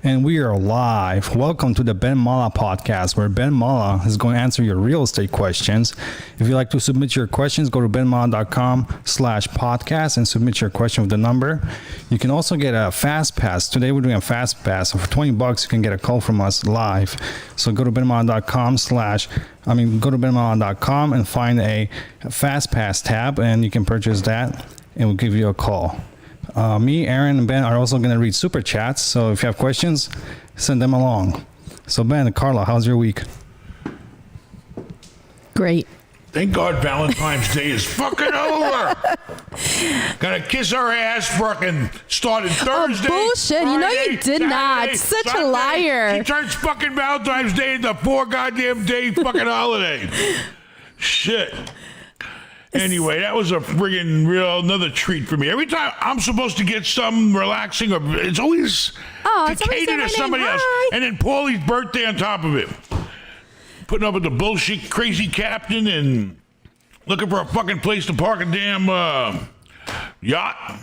And we are live. Welcome to the Ben Mallah podcast, where Ben Mallah is going to answer your real estate questions. If you'd like to submit your questions, go to benmallah.com/podcast and submit your question with the number. You can also get a fast pass. Today we're doing a fast pass. So for $20, you can get a call from us live. So go to benmallah.com and find a fast pass tab, and you can purchase that, and we'll give you a call. Me, Aaron, and Ben are also going to read super chats. So if you have questions, send them along. So Ben and Carla, how's your week? Great. Thank God Valentine's Day is fucking over. Gotta kiss her ass fucking started Thursday. Oh, bullshit. Friday, You know you did Saturday, not. Such Sunday. a liar. She turns fucking Valentine's Day into 4 goddamn day fucking holiday. Shit. Anyway, that was a friggin' real another treat for me. Every time I'm supposed to get something relaxing, or it's always to cater to somebody else. And then Paulie's birthday on top of it. Putting up with the bullshit crazy captain and looking for a fucking place to park a damn yacht.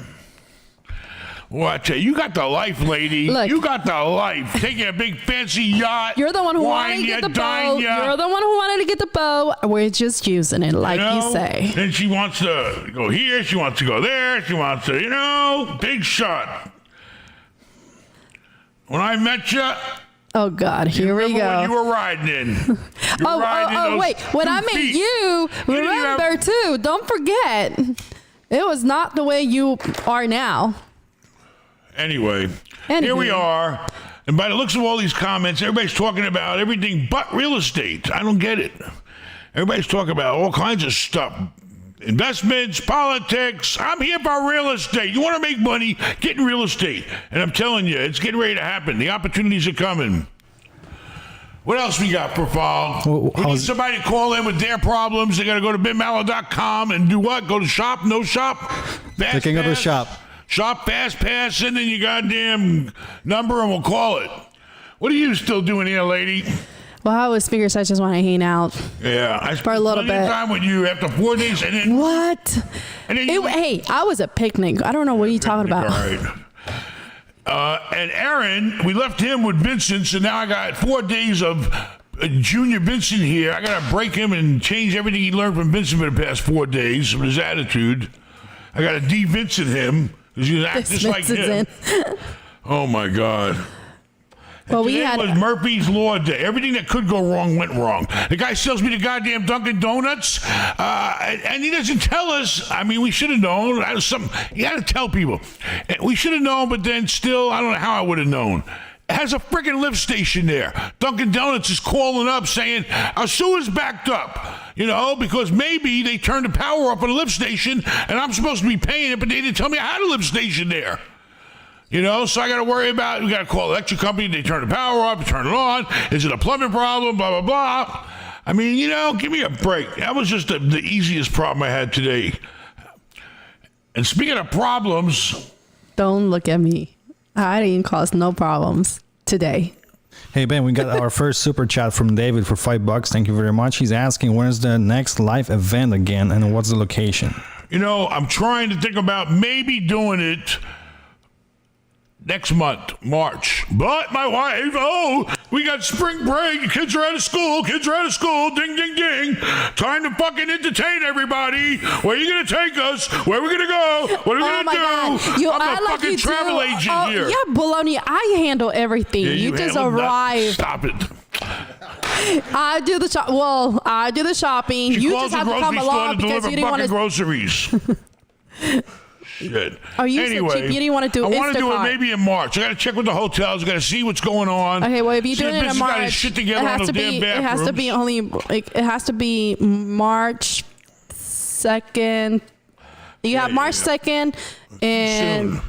Well, I tell you, you got the life, lady. Look, you got the life. Taking a big fancy yacht. You're the one who wanted to get the boat. You're the one who wanted to get the boat. We're just using it, like you say. Then she wants to go here. She wants to go there. She wants to, big shot. When I met you. Oh, God, here we go. What you were riding in. Wait. When I met you, remember, too, don't forget, it was not the way you are now. Anyway, here we are. And by the looks of all these comments, everybody's talking about everything but real estate. I don't get it. Everybody's talking about all kinds of stuff. Investments, politics. I'm here for real estate. You want to make money, get in real estate. And I'm telling you, it's getting ready to happen. The opportunities are coming. What else we got, Profile? We need somebody to call in with their problems. They got to go to benmallah.com and do what? Go to shop, no shop? Clicking over shop. Shop, fast pass, send in your goddamn number and we'll call it. What are you still doing here, lady? Well, I was figures I just want to hang out. Yeah, I for a little bit. Time with you after 4 days, and then what? And then hey, I was at picnic. I don't know what you're talking about. All right. And Aaron, we left him with Vincent, so now I got 4 days of Junior Vincent here. I got to break him and change everything he learned from Vincent for the past 4 days of his attitude. I got to de-Vincent him. Because you act just like him. Oh, my God. Well, today was Murphy's Law Day. Everything that could go wrong went wrong. The guy sells me the goddamn Dunkin' Donuts, and he doesn't tell us. I mean, we should have known. You got to tell people. We should have known, but then still, I don't know how I would have known. It has a freaking lift station there. Dunkin' Donuts is calling up saying, our sewer's backed up. Because maybe they turned the power off on the lift station, and I'm supposed to be paying it, but they didn't tell me I had a lift station there. So I got to worry about, we got to call the electric company, they turn the power off, turn it on. Is it a plumbing problem, blah, blah, blah. I mean, give me a break. That was just the easiest problem I had today. And speaking of problems. Don't look at me. I didn't cause no problems today. Hey, Ben, we got our first super chat from David for $5. Thank you very much. He's asking, when's the next live event again, and what's the location? I'm trying to think about maybe doing it next month, March. But my wife, we got spring break. Kids are out of school. Ding, ding, ding. Time to fucking entertain everybody. Where are you going to take us? Where are we going to go? What are we going to do? I'm the fucking travel agent here. Yeah, baloney. I handle everything. Yeah, you just arrive. Stop it. I do the I do the shopping. She you just have to come along because you didn't want to groceries. Shit. Are you so cheap? You didn't want to do I want to do it maybe in March. I got to check with the hotels. I got to see what's going on. Okay, well, if you're doing it in March, it has to be March 2nd. You have March 2nd and soon.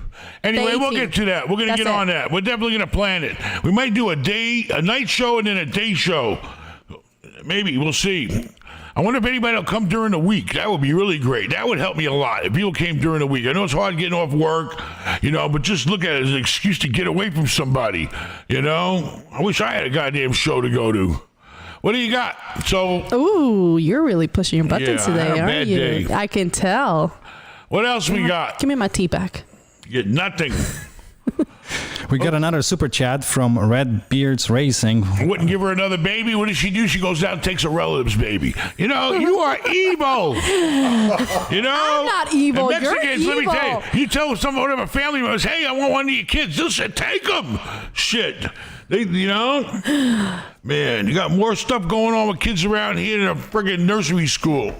Anyway, we'll get to that. We're going to get on that. We're definitely going to plan it. We might do a night show and then a day show. Maybe. We'll see. I wonder if anybody will come during the week. That would be really great. That would help me a lot if people came during the week. I know it's hard getting off work, but just look at it as an excuse to get away from somebody, I wish I had a goddamn show to go to. What do you got? Ooh, you're really pushing your buttons today, aren't you? Day. I can tell. What else we got? Give me my tea back. You get nothing. We got another super chat from Red Beards Racing. Wouldn't give her another baby. What does she do? She goes out and takes a relative's baby. You know, you are evil. You know? I'm not evil. And Mexicans, You're let me evil. tell you tell one of our family members, hey, I want one of your kids. They'll say, take them. Shit. They, you know? Man, you got more stuff going on with kids around here than a friggin' nursery school.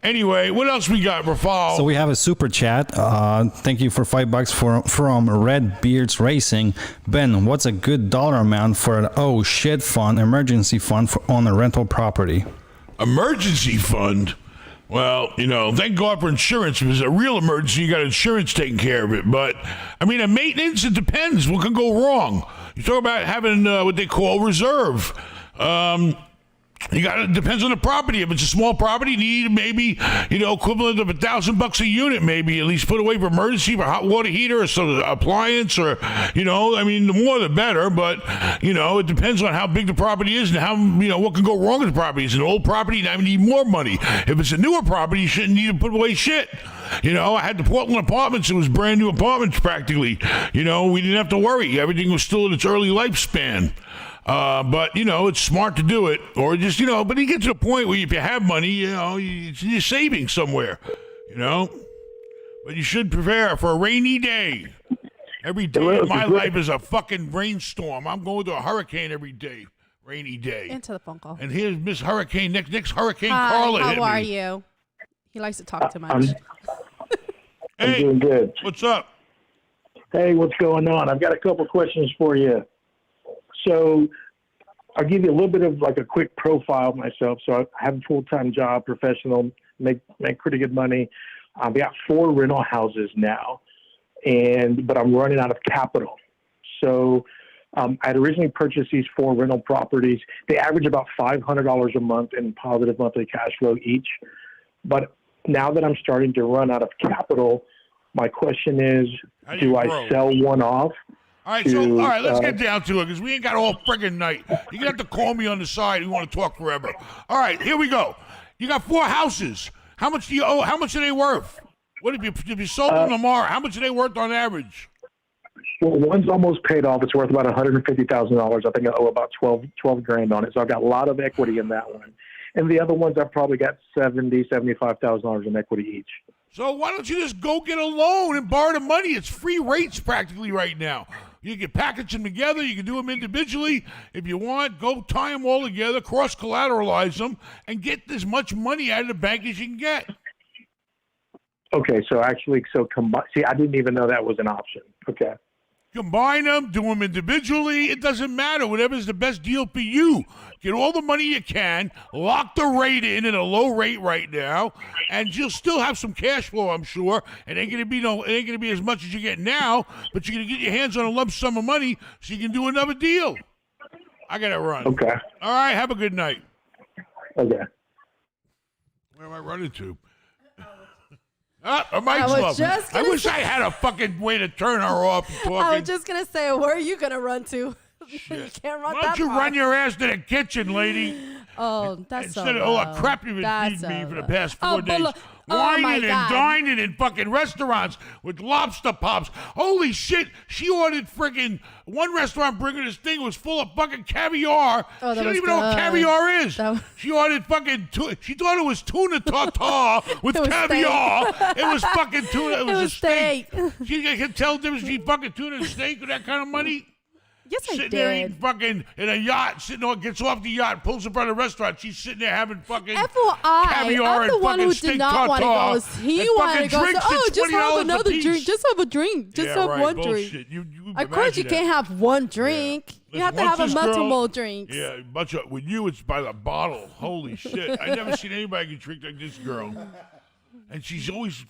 Anyway, what else we got, Rafal? So we have a super chat. Thank you for $5 from Red Beards Racing. Ben, what's a good dollar amount for an oh shit fund, emergency fund on a rental property? Emergency fund? Well, you know, thank God for insurance. If it's a real emergency, you got insurance taking care of it. But, I mean, a maintenance, it depends. What can go wrong? You talk about having what they call reserve. It depends on the property. If it's a small property, you need maybe, you know, equivalent of $1,000 a unit, maybe at least put away for emergency, for hot water heater or some appliance, or, you know, I mean, the more the better. But, you know, it depends on how big the property is and how, you know, what can go wrong with the property. It's an old property, now you need more money. If it's a newer property, you shouldn't need to put away shit. You know, I had the Portland apartments. It was brand new apartments practically. You know, we didn't have to worry. Everything was still in its early lifespan. But, you know, it's smart to do it. Or just, you know, but you get to the point where if you have money, you know, you're saving somewhere, you know. But you should prepare for a rainy day. Every day of my life is a fucking rainstorm. I'm going to a hurricane every day. Rainy day. Into the phone call. And here's Miss Hurricane, next Hurricane Hi, Carla hit me. how are you? He likes to talk too much. I'm Hey, doing good. what's up? Hey, what's going on? I've got a couple questions for you. So I'll give you a little bit of like a quick profile of myself. So I have a full-time job, professional, make pretty good money. I've got 4 rental houses now, but I'm running out of capital. So I'd originally purchased these 4 rental properties. They average about $500 a month in positive monthly cash flow each. But now that I'm starting to run out of capital, my question is, do I sell one off? All right, let's get down to it because we ain't got all friggin' night. You're going to have to call me on the side. We want to talk forever. All right, here we go. You got 4 houses. How much do you owe? How much are they worth? What if you sold them tomorrow? How much are they worth on average? Well, one's almost paid off. It's worth about $150,000. I think I owe about 12 grand on it. So I've got a lot of equity in that one. And the other ones, I've probably got $75,000 in equity each. So why don't you just go get a loan and borrow the money? It's free rates practically right now. You can package them together. You can do them individually. If you want, go tie them all together, cross-collateralize them, and get as much money out of the bank as you can get. Okay, so actually, see, I didn't even know that was an option. Okay. Combine them, do them individually. It doesn't matter. Whatever's the best deal for you. Get all the money you can. Lock the rate in at a low rate right now, and you'll still have some cash flow, I'm sure. It ain't gonna be as much as you get now, but you're gonna get your hands on a lump sum of money so you can do another deal. I gotta run. Okay. All right. Have a good night. Okay. Where am I running to? Her mic's was low. just I gonna wish I had a fucking way to turn her off and talking. I was just going to say, where are you going to run to? You can't run Why that don't you far. run your ass to the kitchen, lady? Oh, that's Instead so of all low. the crap you've been That's feeding me so for the low. past 4 days. Oh, my Whining and God. dining in fucking restaurants with lobster pops. Holy shit. She ordered friggin' one restaurant bringing this thing was full of fucking caviar. Oh, that She don't was even know what good. caviar is. That- She ordered fucking, she thought it was tuna tartare with It was caviar. It was fucking tuna. It was a steak. steak. She can tell the difference between fucking tuna and steak with that kind of money. Yes, I Sitting there eating did. fucking in a yacht, gets off the yacht, pulls up at a restaurant. She's sitting there having fucking FYI, caviar I'm the and one who fucking did steak not want to tartare go. He and wanted to fucking go. drinks So, that's just have $20 another a piece. drink. Just have a drink. Just Yeah, have right, one bullshit. drink. You Of course, you imagine can't have one drink. You have to Once have a this girl- multiple drinks. Yeah, a bunch of, with you, it's by the bottle. Holy shit. I never seen anybody can drink like this girl. And she's always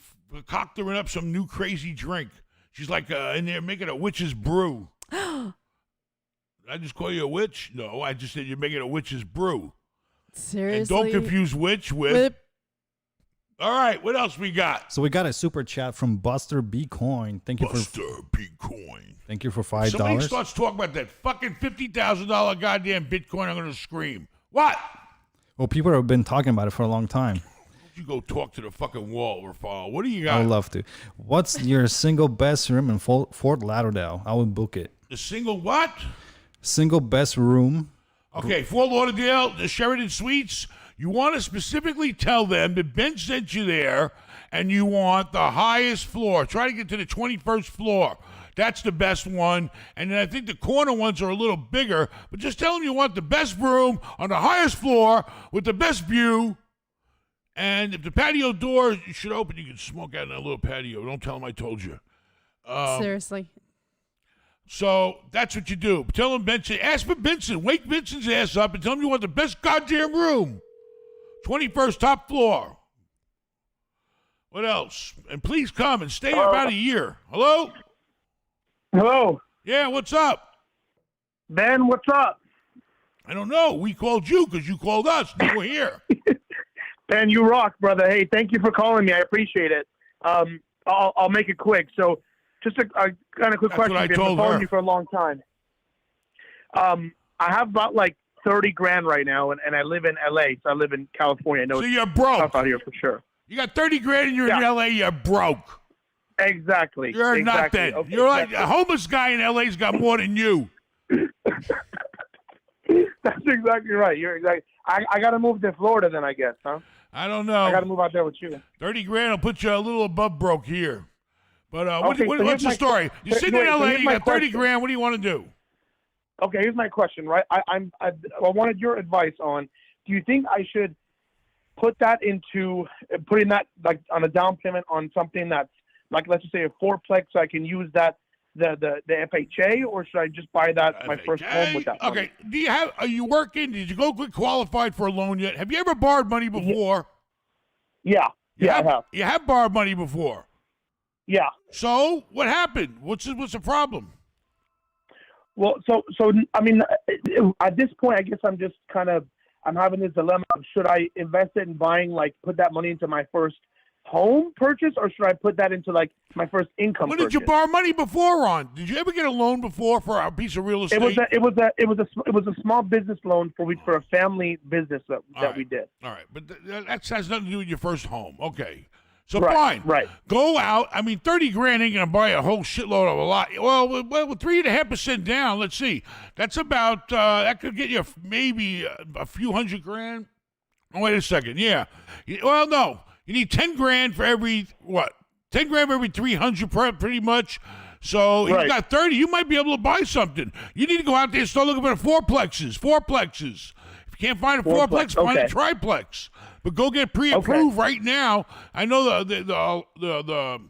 cocktaling up some new crazy drink. She's like in there making a witch's brew. Did I just call you a witch? No, I just said you're making a witch's brew. Seriously. And don't confuse witch with. All right, what else we got? So we got a super chat from Buster B Coin. Thank you Buster Bitcoin. Thank you for $5. Somebody starts talking about that fucking $50,000 goddamn Bitcoin, I'm going to scream. What? Well, people have been talking about it for a long time. you go talk to the fucking wall, Rafal? What do you I got? would love to. What's your single best room in Fort Lauderdale? I would book it. The single what? Single best room. Okay, Fort Lauderdale, the Sheridan Suites. You want to specifically tell them that Ben sent you there, and you want the highest floor. Try to get to the 21st floor. That's the best one. And then I think the corner ones are a little bigger, but just tell them you want the best room on the highest floor with the best view. And if the patio door should open, you can smoke out in that little patio. Don't tell them I told you. Seriously. So that's what you do. Tell them Benson. Ask for Benson. Wake Benson's ass up and tell him you want the best goddamn room. 21st top floor. What else? And please come and stay about a year. Hello? Hello, Yeah, what's up? Ben. What's up, I don't know. We called you because you called us. And we're here. Ben? You rock, brother. Hey, thank you for calling me. I appreciate it. I'll make it quick. So, just a kind of quick That's question. what I I've been told following her. you for a long time. I have about like 30 grand right now, and I live in LA, so I live in California. I know So it's you're broke. tough out here for sure. You got 30 grand and you're in Yeah. LA. You're broke. Exactly. You're exactly. nothing. Okay, You're like exactly. a homeless guy in LA's got more than you. That's exactly right. You're exactly. I got to move to Florida then, I guess, huh? I don't I got to know. move out there with you. 30 grand will put you a little above broke here. But Okay, so what's here's the my- story? You're so- sitting in wait, so LA, here's you my got 30 question. grand. What do you want to do? Okay, here's my question. Right, I wanted your advice on. Do you think I should put that into putting that like on a down payment on something that's like, let's just say a fourplex, so I can use that the FHA, or should I just buy that my first home with that money? Okay. Are you working? Did you go get qualified for a loan yet? Have you ever borrowed money before? Yeah, I have. You have borrowed money before. Yeah. So what happened? What's the problem? Well, so I mean, at this point, I guess I'm having this dilemma of should I invest it in buying, like, put that money into my first home purchase, or should I put that into like my first income What purchase? did you borrow money before on? Did you ever get a loan before for a piece of real estate? It was a small business loan for a family business that we did. All right, but that has nothing to do with your first home. Okay. So Right, fine. right. Go out. I mean, 30 grand ain't going to buy a whole shitload of a lot. Well, with 3.5% down, let's see. That's about, that could get you maybe a few hundred grand. Oh, wait a second. Yeah. Well, no. You need 10 grand for every, 10 grand for every 300 pretty much. So if you Right. got 30, you might be able to buy something. You need to go out there and start looking for the fourplexes. If you can't find a fourplex, find a okay. triplex. But go get pre-approved right now. I know the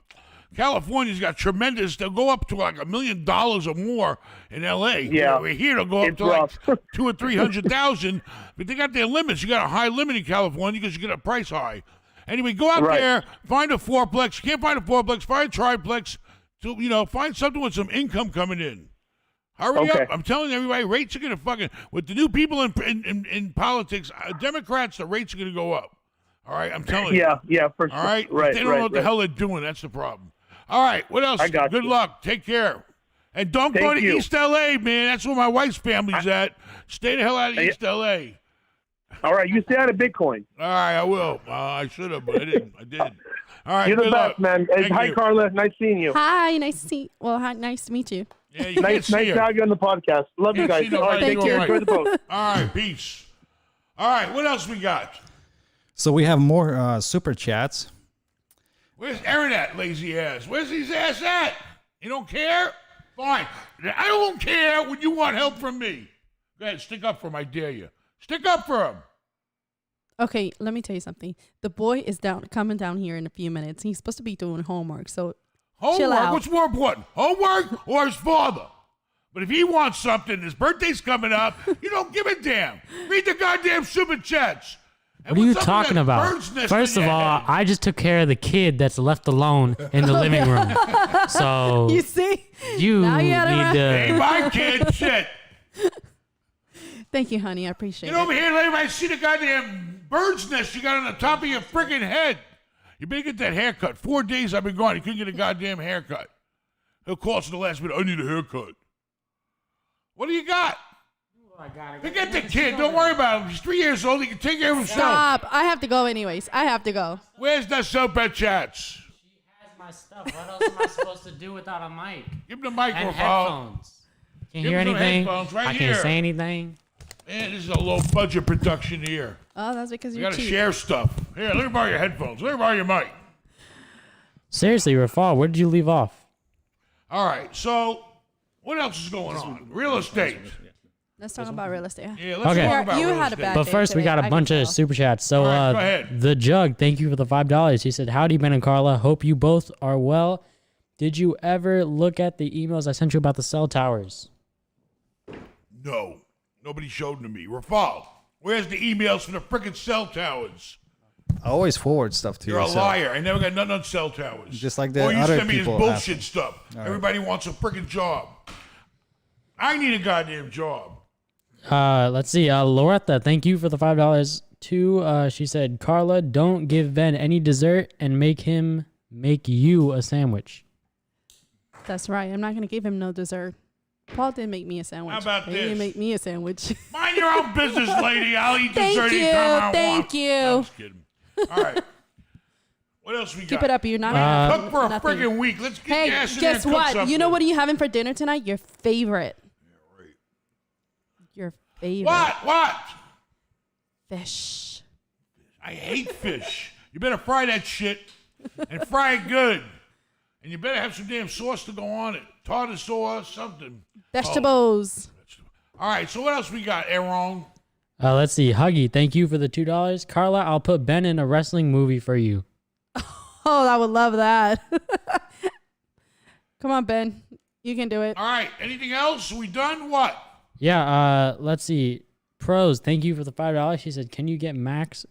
California's got tremendous. They'll go up to like $1 million or more in L.A. Yeah. Over here they'll go up It's to rough. like 200,000 or 300,000. But they got their limits. You got a high limit in California because you get a price high. Anyway, go out Right. there, find a fourplex. You can't find a fourplex, find a triplex. So, find something with some income coming in. Hurry Okay. up. I'm telling everybody, rates are going to fucking, with the new people in politics, Democrats, the rates are going to go up. All right, I'm telling you. Yeah, for sure. All right? Right, They don't know what the hell they're doing. That's the problem. All right, what else? I got Good you. luck. Take care. And don't go Thank to you. East L.A., man. That's where my wife's family's at. Stay the hell out of East L.A. All right, you stay out of Bitcoin. All right, I will. I should have, but I didn't. I did. All right, You're the good best, luck. man. Hey, Thank hi, you. Carla. Nice seeing you. Hi, nice to meet you. Yeah, you Nice can't see to her. have you on the podcast. Love you Can't guys. see the All right, light take going care. right. Enjoy the boat. All right, peace. All right, what else we got? So we have more super chats. Where's Aaron at, lazy ass? Where's his ass at? You don't care? Fine. I don't care when you want help from me. Go ahead, stick up for him, I dare you. Stick up for him. Okay, let me tell you something. The boy is coming down here in a few minutes. He's supposed to be doing homework, so chill Homework? out. What's more important, homework or his father? But if he wants something, his birthday's coming up, you don't give a damn. Read the goddamn super chats. And What are you what's up with talking that about? bird's nest First in of your all, head? I just took care of the kid that's left alone in the living room. So You see? you Now you gotta need Hey, to. my kid, shit. Thank you, honey. I appreciate Get over it. here and let everybody see the goddamn bird's nest you got on the top of your freaking head. You better get that haircut. 4 days I've been gone. You couldn't get a goddamn haircut. He'll call us in the last minute. I need a haircut. What do you got? Forget the kid. Don't worry about him. He's 3 years old. He can take care of himself. Stop. I have to go anyways. I have to go. Where's the Super Chats? My stuff. What else am I supposed to do without a mic? Give him the microphone. And headphones. Can't Give hear him some anything. headphones right I here. can't say anything. Man, this is a low budget production here. Oh, that's because You you're gotta cheap. share stuff. Here, let me borrow your headphones. Let me borrow your mic. Seriously, Rafal, where did you leave off? All right, so what else is going on? Real estate. Let's talk about real estate. Yeah, let's Okay. talk about You real had a estate. bad But day first, we today, got I a can bunch of tell. super chats. So, All right, go ahead. The Jug, thank you for the $5. He said, "Howdy, Ben and Carla. Hope you both are well. Did you ever look at the emails I sent you about the cell towers?" No, nobody showed them to me. Rafal, where's the emails from the frickin' cell towers? I always forward stuff to you. You're a so- liar. I never got nothing on cell towers. Just like the All you other send me is people bullshit ask. stuff. Everybody wants a frickin' job. I need a goddamn job. Let's see. Loretta, thank you for the $5 too. She said, "Carla, don't give Ben any dessert and make him make you a sandwich." That's right. I'm not going to give him no dessert. Paul didn't make me a sandwich. How about He this? didn't make me a sandwich. Mind your own business, lady. I'll eat Thank dessert you, anytime I want. thank you. No, I'm just kidding. All right. What else we got? Keep it up. You're not gonna Cook for a nothing. friggin' week. Let's get Hey, gas in there guess and cook what? something. You know what are you having for dinner tonight? Your favorite. Your favorite. What? Fish. I hate fish. You better fry that shit and fry it good. And you better have some damn sauce to go on it. Tartar sauce, something. Vegetables. All right, so what else we got, Aaron? Let's see. Huggy, thank you for the $2. Carla, I'll put Ben in a wrestling movie for you. Oh, I would love that. Come on, Ben. You can do it. All right, anything else? We done? What? Yeah, let's see. Pros, thank you for the $5. She said, "Can you get Matt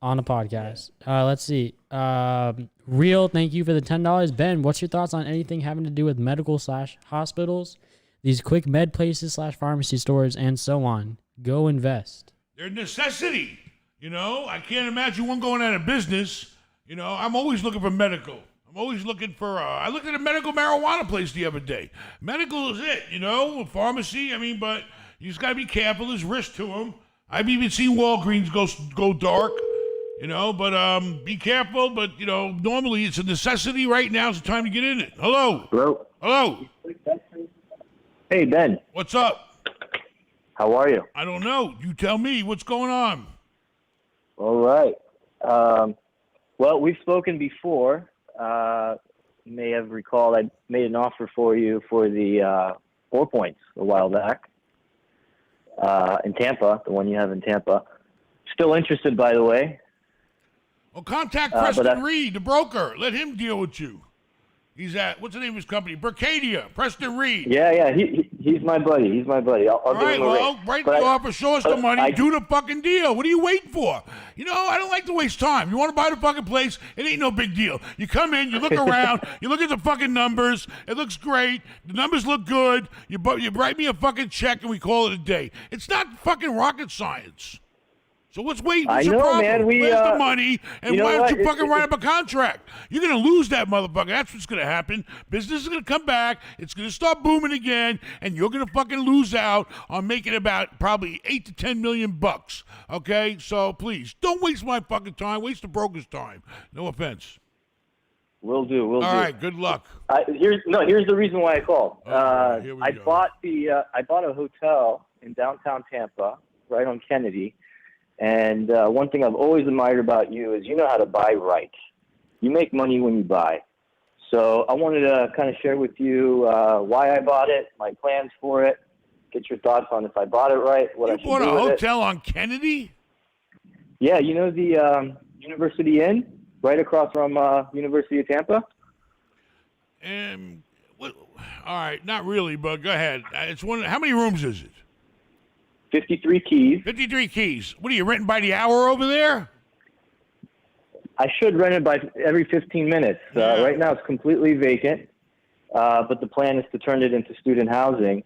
on a podcast?" Let's see. Real, thank you for the $10. Ben, what's your thoughts on anything having to do with medical/hospitals, these quick med places /pharmacy stores, and so on? Go invest. They're a necessity. You know, I can't imagine one going out of business. You know, I'm always looking for medical. I'm always looking for, I looked at a medical marijuana place the other day. Medical is it, you know, pharmacy, I mean, but you just got to be careful. There's risk to them. I've even seen Walgreens go dark, you know, but be careful. But, you know, normally it's a necessity. Right now is the time to get in it. Hello. Hello. Hello. Hey, Ben. What's up? How are you? I don't know. You tell me. What's going on? All right. Well, we've spoken before. You may have recalled I made an offer for you for the 4 Points a while back in Tampa, the one you have in Tampa. Still interested, by the way. Well, contact but Preston Reed, the broker. Let him deal with you. He's at, what's the name of his company? Bercadia. Preston Reed. Yeah. He's my buddy. He's my buddy. I'll All give right, him a well, ring. write But the I- offer, show us the but money, I- do the fucking deal. What are you waiting for? You know, I don't like to waste time. You want to buy the fucking place? It ain't no big deal. You come in, you look around, you look at the fucking numbers. It looks great. The numbers look good. You write me a fucking check and we call it a day. It's not fucking rocket science. So what's waiting? What's I your know, problem? man. Where's the money? And you know why don't what? you fucking It- write up a contract? You're going to lose that motherfucker. That's what's going to happen. Business is going to come back. It's going to start booming again. And you're going to fucking lose out on making about probably 8 to 10 million bucks. Okay? So please, don't waste my fucking time. Waste the broker's time. No offense. Will do. Will do. All right. Good luck. Here's the reason why I called. Okay, here we I go. bought a hotel in downtown Tampa, right on Kennedy. And one thing I've always admired about you is you know how to buy right. You make money when you buy. So I wanted to kind of share with you why I bought it, my plans for it, get your thoughts on if I bought it right, what I You should bought do a with hotel on Kennedy? it. Yeah, you know the University Inn right across from University of Tampa? All right. Not really, but go ahead. It's one. How many rooms is it? 53 keys. 53 keys. What are you renting by the hour over there? I should rent it by every 15 minutes. Yeah. Right now it's completely vacant, but the plan is to turn it into student housing.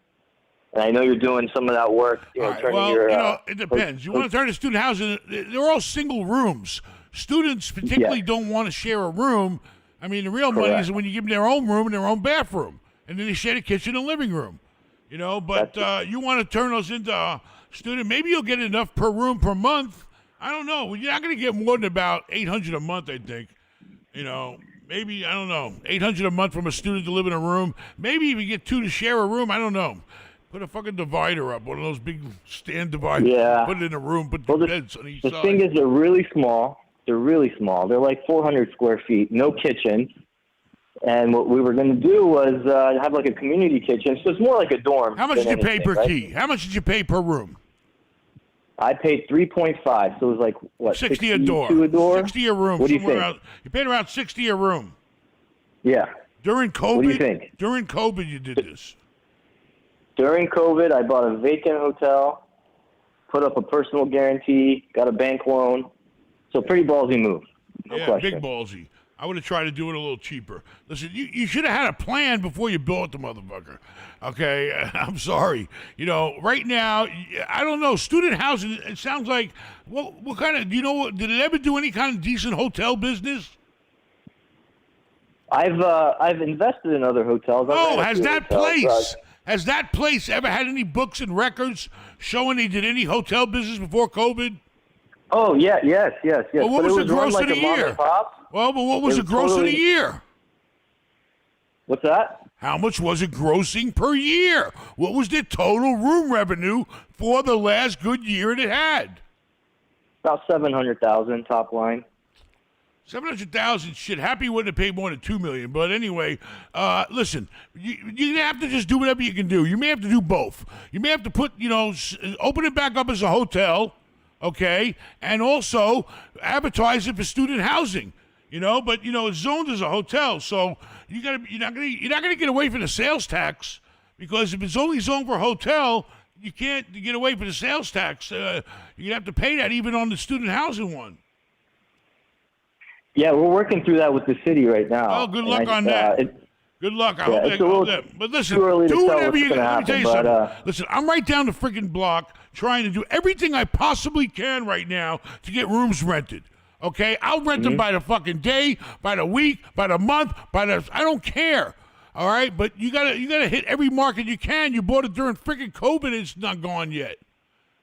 And I know you're doing some of that work, All right, turning well, your... you know, it depends. You want to turn to student housing, they're all single rooms. Students particularly don't want to share a room. I mean, the real money is when you give them their own room and their own bathroom. And then they share the kitchen and living room. You know, but you want to turn those into student. Maybe you'll get enough per room per month. I don't know. You're not going to get more than about $800 a month, I think. You know, maybe, I don't know, $800 a month from a student to live in a room. Maybe even get 2 to share a room. I don't know. Put a fucking divider up, one of those big stand dividers. Yeah. Put it in a room. Put the beds on each the side. thing is, they're really small. They're really small. They're like 400 square feet, no kitchen. And what we were going to do was have like a community kitchen. So it's more like a dorm. How much did you pay per right? key? How much did you pay per room? I paid 3.5, so it was like what? 60 a door. 60 a room. What do you think? You paid around 60 a room. Yeah. During COVID. What do you think? During COVID, you did this. During COVID, I bought a vacant hotel, put up a personal guarantee, got a bank loan. So pretty ballsy move. No question. Big ballsy. I would have tried to do it a little cheaper. Listen, you should have had a plan before you built the motherfucker. Okay? I'm sorry. You know, right now, I don't know. Student housing, it sounds like, what kind of, do you know, did it ever do any kind of decent hotel business? I've invested in other hotels. Has that place ever had any books and records showing they did any hotel business before COVID? Oh, yes. Well, what was the gross of the year? Well, but what was the gross of the year? What's that? How much was it grossing per year? What was the total room revenue for the last good year it had? About $700,000 top line. 700,000. Shit, Happy wouldn't have paid more than $2 million. But anyway, listen, you have to just do whatever you can do. You may have to do both. You may have to put, open it back up as a hotel, okay, and also advertise it for student housing. But it's zoned as a hotel, so you're not gonna get away from the sales tax, because if it's only zoned for a hotel, you can't get away from the sales tax. You're gonna have to pay that even on the student housing one. Yeah, we're working through that with the city right now. Oh, good luck on that. Good luck. I hope that goes there. But listen, do whatever you can. Let me tell you something. Listen, I'm right down the freaking block trying to do everything I possibly can right now to get rooms rented. Okay? I'll rent them by the fucking day, by the week, by the month, I don't care. All right? But you gotta hit every market you can. You bought it during freaking COVID and it's not gone yet.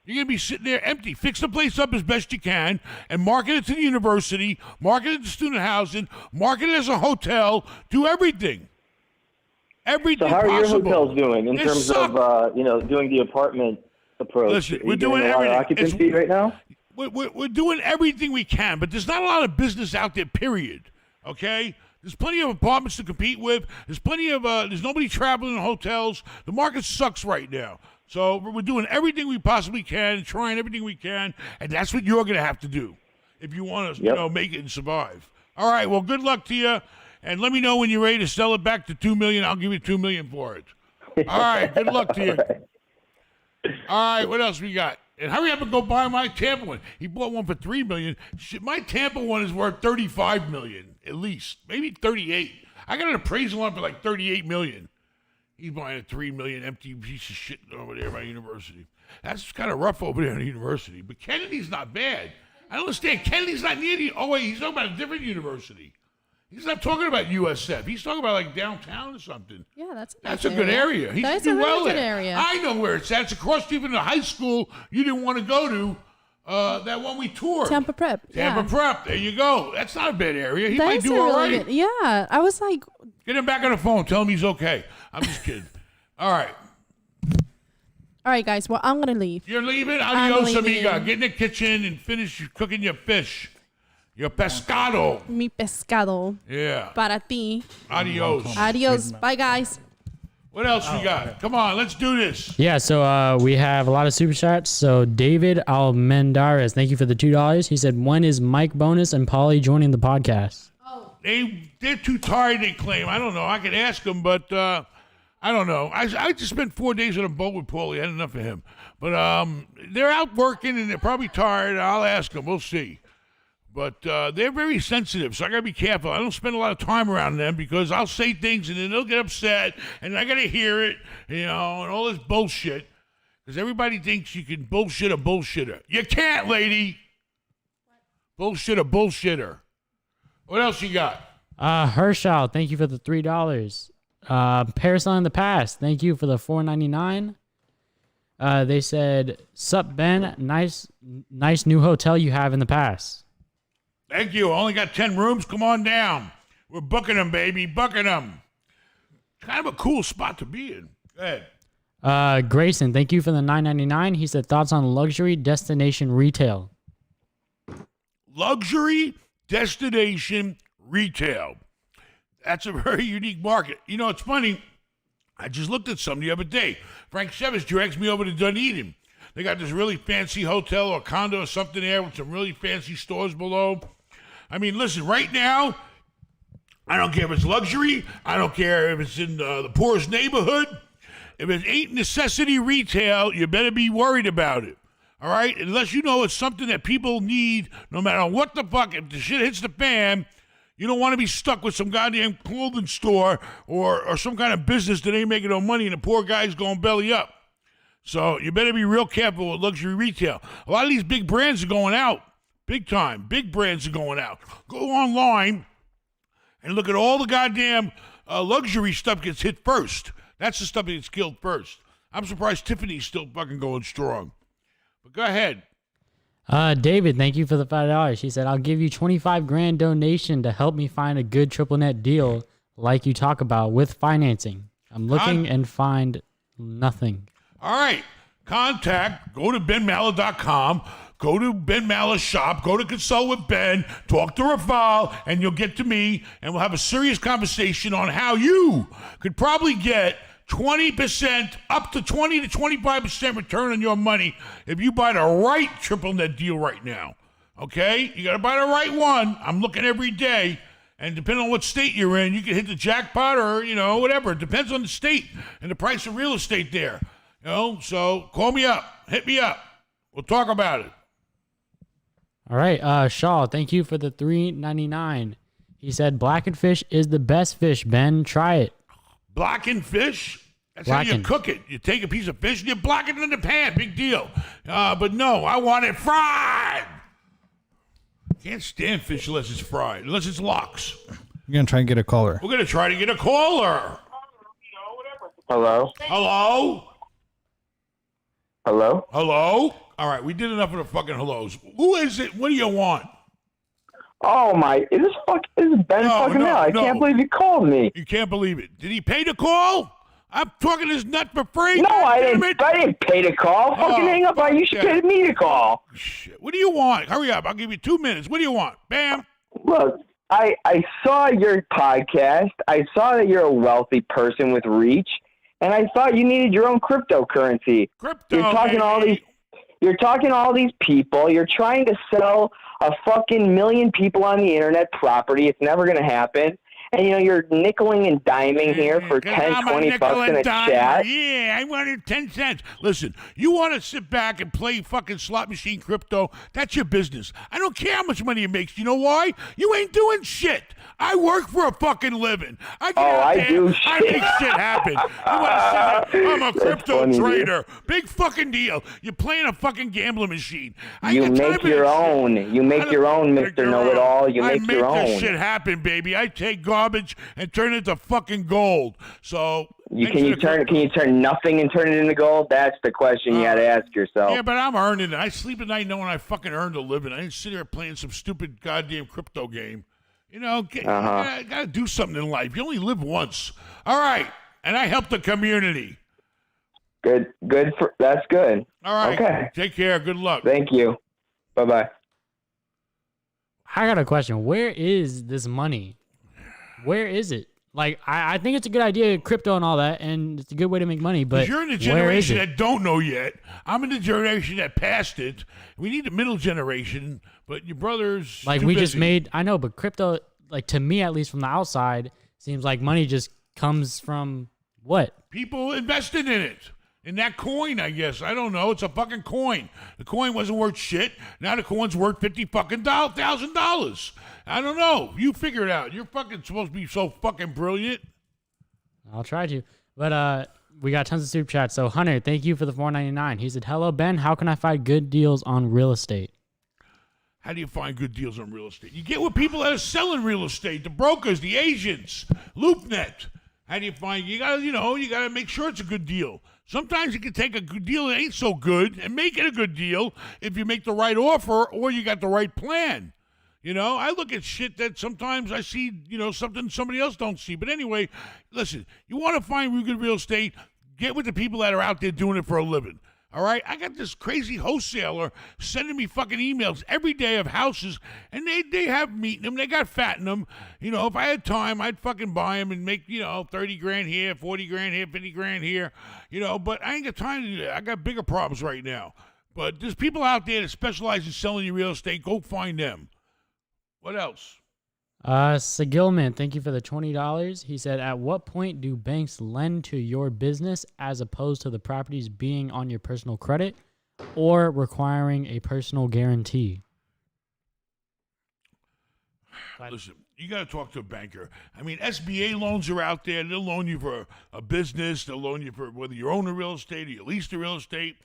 You're going to be sitting there empty. Fix the place up as best you can and market it to the university, market it to student housing, market it as a hotel, do everything. Everything possible. So how are possible. your hotels doing in terms of, doing the apartment approach? Listen, we're doing everything. Occupancy right now? We're doing everything we can, but there's not a lot of business out there, period. Okay? There's plenty of apartments to compete with. There's nobody traveling in hotels. The market sucks right now. So we're doing everything we possibly can, trying everything we can, and that's what you're going to have to do if you want to, make it and survive. All right. Well, good luck to you, and let me know when you're ready to sell it back to $2 million. I'll give you $2 million for it. All right. Good luck to you. All right. What else we got? And hurry up and go buy my Tampa one. He bought one for $3 million. Shit, my Tampa one is worth $35 million at least, maybe 38. I got an appraisal on for like $38 million. He's buying a $3 million empty piece of shit over there by university. That's kind of rough over there in the university. But Kennedy's not bad. I don't understand. Kennedy's not near the. Oh wait, he's talking about a different university. He's not talking about USF. He's talking about like downtown or something. Yeah, that's a good area. He That's should a do really well good there. area. I know where it's at. It's across the street from the high school you didn't want to go to. That one we toured. Tampa Prep. Tampa Prep. There you go. That's not a bad area. He That might is do a all really right. good. Yeah, I was like, Get him back on the phone. Tell him he's okay. I'm just kidding. All right. all right, guys. Well, I'm gonna leave. You're leaving? I'm Adios, leaving. amiga. Get in the kitchen and finish cooking your fish. Your pescado. Mi pescado Yeah. para ti. Adios. Adios. Bye, guys. What else we got? Come on, let's do this. Yeah, so we have a lot of super chats. So David Almendarez, thank you for the $2. He said, when is Mike Bonus and Polly joining the podcast? They're too tired, they claim. I don't know. I could ask them, but I don't know. I just spent 4 days on a boat with Paulie. I had enough of him. But they're out working, and they're probably tired. I'll ask them. We'll see. But they're very sensitive, so I got to be careful. I don't spend a lot of time around them because I'll say things, and then they'll get upset, and I got to hear it, and all this bullshit. Because everybody thinks you can bullshit a bullshitter. You can't, lady. Bullshit a bullshitter. What else you got? Herschel, thank you for the $3. Parasol in the Past, thank you for the $4.99. They said, "Sup, Ben? Nice new hotel you have in the past." Thank you. Only got 10 rooms. Come on down. We're booking them, baby. Booking them. Kind of a cool spot to be in. Go ahead. Grayson, thank you for the $9.99. He said, "Thoughts on luxury destination retail?" Luxury destination retail. That's a very unique market. You know, it's funny. I just looked at some the other day. Frank Sevis drags me over to Dunedin. They got this really fancy hotel or condo or something there with some really fancy stores below. I mean, listen, right now, I don't care if it's luxury. I don't care if it's in the poorest neighborhood. If it ain't necessity retail, you better be worried about it. All right? Unless you know it's something that people need, no matter what the fuck, if the shit hits the fan, you don't want to be stuck with some goddamn clothing store or some kind of business that ain't making no money and the poor guy's going belly up. So you better be real careful with luxury retail. A lot of these big brands are going out. Big time. Big brands are going out. Go online and look at all the goddamn luxury stuff gets hit first. That's the stuff that gets killed first. I'm surprised Tiffany's still fucking going strong. But go ahead. David, thank you for the $5. He said, "I'll give you 25 grand donation to help me find a good triple net deal like you talk about with financing. I'm looking and find nothing." All right. Contact, go to benmallah.com, go to Ben Mallah's shop, go to Consult with Ben, talk to Rafal, and you'll get to me, and we'll have a serious conversation on how you could probably get 20%, up to 20 to 25% return on your money if you buy the right triple net deal right now. Okay? You got to buy the right one. I'm looking every day. And depending on what state you're in, you can hit the jackpot or, whatever. It depends on the state and the price of real estate there. So call me up. Hit me up. We'll talk about it. All right. Shaw, thank you for the $3.99. He said, "Blackened fish is the best fish, Ben. Try it." Blackened fish? That's how Blackened. you cook it. You take a piece of fish and you black it in the pan. Big deal. But no, I want it fried. Can't stand fish unless it's fried, unless it's lox. We're going to try and get a caller. We're going to try to get a caller. Hello? Hello? Hello? Hello? All right, we did enough of the fucking hellos. Who is it? What do you want? Oh my! This is Ben fucking Mallah. I can't believe you called me. You can't believe it. Did he pay to call? I'm talking this nut for free. No, I damn didn't. it. I didn't pay to call. Fucking hang up. You should pay me to call. Shit. What do you want? Hurry up. I'll give you 2 minutes. What do you want? Bam. Look, I saw your podcast. I saw that you're a wealthy person with reach, and I thought you needed your own cryptocurrency. Crypto. You're talking to all these. You're talking to all these people. You're trying to sell a fucking million people on the internet property. It's never going to happen. And, you're nickeling and diming here for 10, 20 bucks in a chat. Yeah, I wanted 10 cents. Listen, you want to sit back and play fucking slot machine crypto? That's your business. I don't care how much money it makes. You know why? You ain't doing shit. I work for a fucking living. I do shit. I make shit happen. You want to say I'm a crypto funny, trader. Big fucking deal. You're playing a fucking gambling machine. You make your own. You make your own, Mr. Know-It-All. You make your own. I make this shit happen, baby. I take garbage and turn it into fucking gold. So can you turn nothing and turn it into gold? That's the question you got to ask yourself. Yeah, but I'm earning it. I sleep at night knowing I fucking earned a living. I didn't sit here playing some stupid goddamn crypto game. Gotta do something in life. You only live once. All right, and I help the community. Good. That's good. All right. Okay. Take care. Good luck. Thank you. Bye-bye. I got a question. Where is this money? Where is it? Like, I think it's a good idea, crypto and all that, and it's a good way to make money, but you're in the generation that don't know yet. I'm in the generation that passed it. We need the middle generation, but your brother's like too we busy. just made. I know, but crypto, like to me at least from the outside, seems like money just comes from what? People invested in it. In that coin, I guess. I don't know. It's a fucking coin. The coin wasn't worth shit. Now the coin's worth $50,000. I don't know. You figure it out. You're fucking supposed to be so fucking brilliant. I'll try to. But we got tons of super chats. So Hunter, thank you for the $4.99. He said, "Hello Ben, how can I find good deals on real estate?" How do you find good deals on real estate? You get with people that are selling real estate, the brokers, the agents, LoopNet. How do you find? You gotta make sure it's a good deal. Sometimes you can take a good deal that ain't so good and make it a good deal if you make the right offer or you got the right plan. I look at shit that sometimes I see, something somebody else don't see. But anyway, listen, you want to find really good real estate, get with the people that are out there doing it for a living. All right? I got this crazy wholesaler sending me fucking emails every day of houses, and they have meeting them. They got fat in them. If I had time, I'd fucking buy them and make, 30 grand here, 40 grand here, 50 grand here. But I ain't got time to do that. I got bigger problems right now. But there's people out there that specialize in selling you real estate. Go find them. What else? Sigilman, thank you for the $20. He said, at what point do banks lend to your business as opposed to the properties being on your personal credit or requiring a personal guarantee? Listen, you got to talk to a banker. I mean, SBA loans are out there. They'll loan you for a business. They'll loan you for whether you own the real estate or you lease the real estate.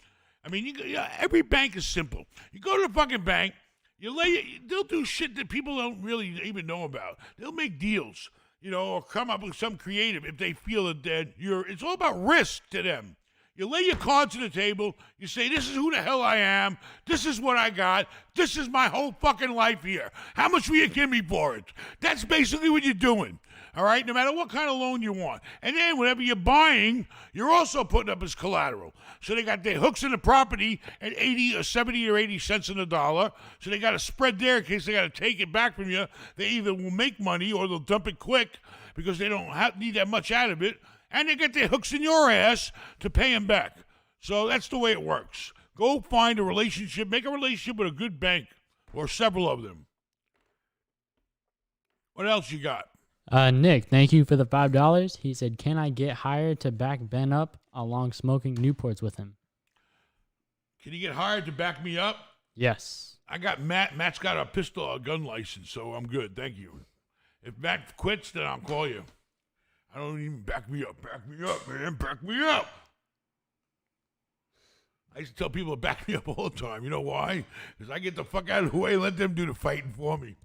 I mean, every bank is simple. You go to the fucking bank. They'll do shit that people don't really even know about. They'll make deals, or come up with some creative if they feel that it's all about risk to them. You lay your cards on the table. You say, this is who the hell I am. This is what I got. This is my whole fucking life here. How much will you give me for it? That's basically what you're doing. All right, no matter what kind of loan you want. And then whatever you're buying, you're also putting up as collateral. So they got their hooks in the property at 80 or 70 or 80 cents on the dollar. So they got a spread there in case they got to take it back from you. They either will make money or they'll dump it quick because they don't need that much out of it. And they get their hooks in your ass to pay them back. So that's the way it works. Go find a relationship. Make a relationship with a good bank or several of them. What else you got? Nick, thank you for the $5. He said, can I get hired to back Ben up along smoking Newports with him? Can you get hired to back me up? Yes. I got Matt. Matt's got a gun license, so I'm good. Thank you. If Matt quits, then I'll call you. I don't even back me up. Back me up, man. Back me up. I used to tell people to back me up all the time. You know why? Because I get the fuck out of the way and let them do the fighting for me.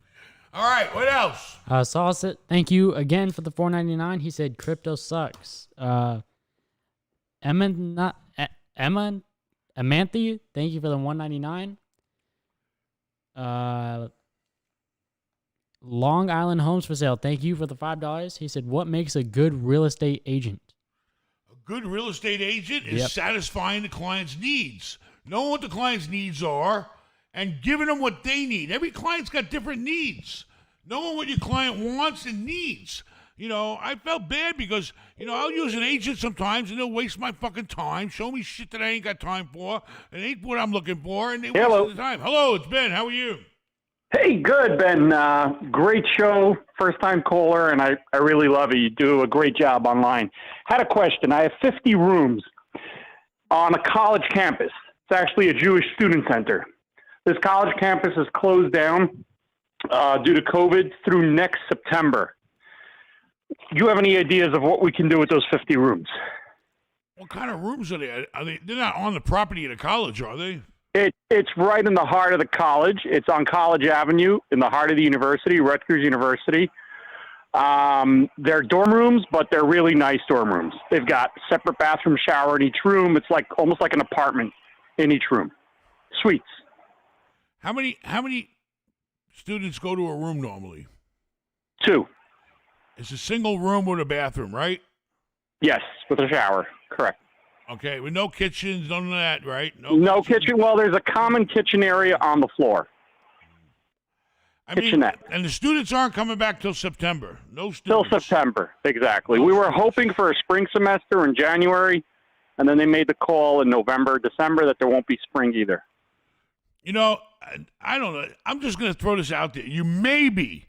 All right, what else? Saucet, thank you again for the $4.99. He said crypto sucks. Emma Amanthi, thank you for the $1.99. Long Island Homes for Sale, thank you for the $5. He said, what makes a good real estate agent? A good real estate agent is satisfying the client's needs, knowing what the client's needs are, and giving them what they need. Every client's got different needs. Knowing what your client wants and needs. I felt bad because, I'll use an agent sometimes and they'll waste my fucking time, show me shit that I ain't got time for, and ain't what I'm looking for, and they waste the time. Hello, it's Ben. How are you? Hey, good, Ben. Great show. First-time caller, and I really love it. You do a great job online. Had a question. I have 50 rooms on a college campus. It's actually a Jewish student center. This college campus is closed down due to COVID through next September. Do you have any ideas of what we can do with those 50 rooms? What kind of rooms are they? They're not on the property of the college, are they? It's right in the heart of the college. It's on College Avenue in the heart of the university, Rutgers University. They're dorm rooms, but they're really nice dorm rooms. They've got separate bathroom, shower in each room. It's like almost like an apartment in each room. Suites. How many students go to a room normally? 2. It's a single room with a bathroom, right? Yes, with a shower. Correct. Okay, with no kitchens, none of that, right? No kitchen. Well, there's a common kitchen area on the floor. Kitchenette. And the students aren't coming back till September. No students. Till September, exactly. We were hoping for a spring semester in January, and then they made the call in November, December that there won't be spring either. I don't know. I'm just going to throw this out there. You maybe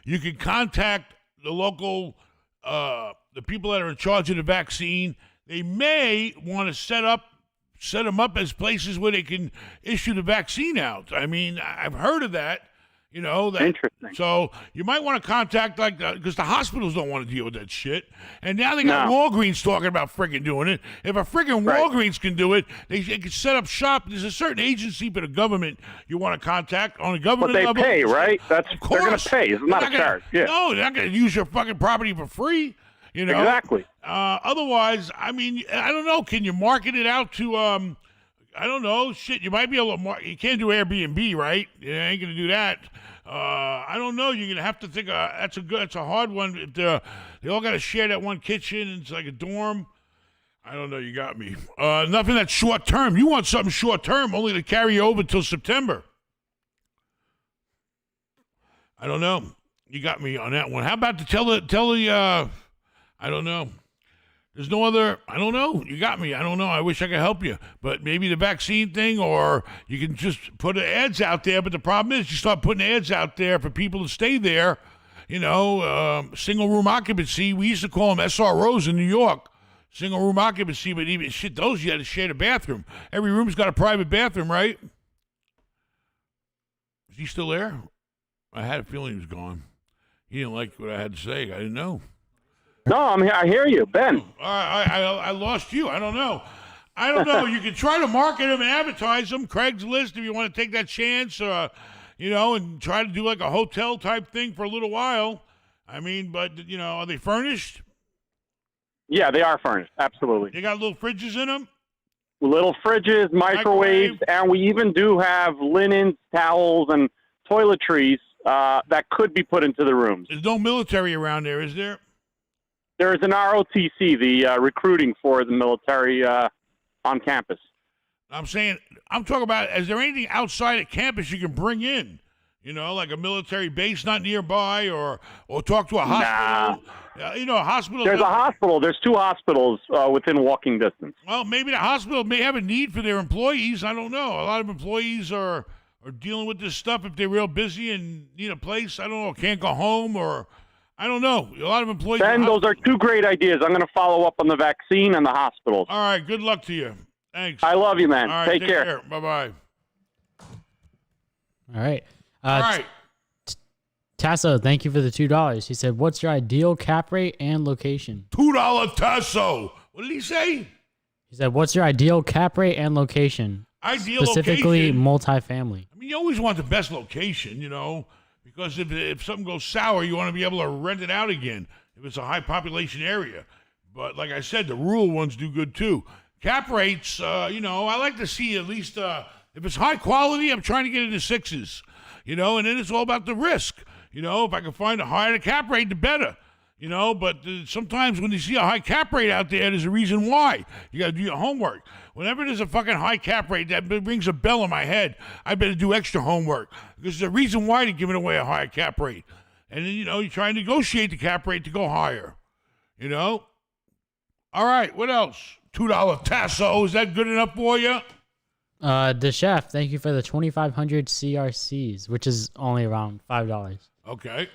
you could contact the local, the people that are in charge of the vaccine. They may want to set them up as places where they can issue the vaccine out. I mean, I've heard of that. That, interesting. So you might want to contact because the hospitals don't want to deal with that shit. And now they got Walgreens talking about friggin' doing it. If a friggin' Walgreens can do it, they can set up shop. There's a certain agency for the government you want to contact on a government level. But they pay, right? Of course. They're going to pay. It's not a charge. Yeah. No, they're not going to use your fucking property for free. You know, Exactly. Otherwise, I mean, I don't know. Can you market it out to? I don't know. Shit, you might be able to. You can't do Airbnb, right? You ain't gonna do that. I don't know. You're gonna have to think. That's a hard one. If they all got to share that one kitchen, and it's like a dorm. I don't know. You got me. Nothing that's short term. You want something short term, only to carry over till September. I don't know. You got me on that one. How about to tell the I don't know. There's no other, I don't know. You got me. I don't know. I wish I could help you. But maybe the vaccine thing, or you can just put ads out there. But the problem is you start putting ads out there for people to stay there. You know, single room occupancy. We used to call them SROs in New York. Single room occupancy, but even shit, those you had to share the bathroom. Every room's got a private bathroom, right? Is he still there? I had a feeling he was gone. He didn't like what I had to say. I didn't know. No, I'm here. I hear you, Ben. I lost you. I don't know. You can try to market them and advertise them. Craigslist, if you want to take that chance, and try to do like a hotel type thing for a little while. I mean, but, are they furnished? Yeah, they are furnished. Absolutely. They got little fridges in them? Little fridges, microwaves, and we even do have linens, towels, and toiletries that could be put into the rooms. There's no military around there, is there? There is an ROTC, the recruiting for the military on campus. I'm talking about, is there anything outside of campus you can bring in? Like a military base not nearby, or talk to a hospital. A hospital. There's a hospital. There's 2 hospitals within walking distance. Well, maybe the hospital may have a need for their employees. I don't know. A lot of employees are dealing with this stuff if they're real busy and need a place. I don't know. Can't go home, or I don't know. A lot of employees. Ben, those are 2 great ideas. I'm going to follow up on the vaccine and the hospitals. All right. Good luck to you. Thanks. I love you, man. All right, take care. Bye-bye. All right. All right. Tasso, thank you for the $2. He said, what's your ideal cap rate and location? $2 Tasso. What did he say? He said, what's your ideal cap rate and location? Ideal Specifically, location. multifamily. I mean, you always want the best location, because if something goes sour, you want to be able to rent it out again if it's a high population area. But like I said, the rural ones do good too. Cap rates, I like to see at least, if it's high quality, I'm trying to get into 6s, and then it's all about the risk. If I can find a higher cap rate, the better. But sometimes when you see a high cap rate out there, there's a reason why. You got to do your homework. Whenever there's a fucking high cap rate, that rings a bell in my head. I better do extra homework because there's a reason why they're giving away a higher cap rate. And then, you try and negotiate the cap rate to go higher. All right, what else? $2 Tasso, is that good enough for you? The chef, thank you for the 2,500 CRCs, which is only around $5. Okay.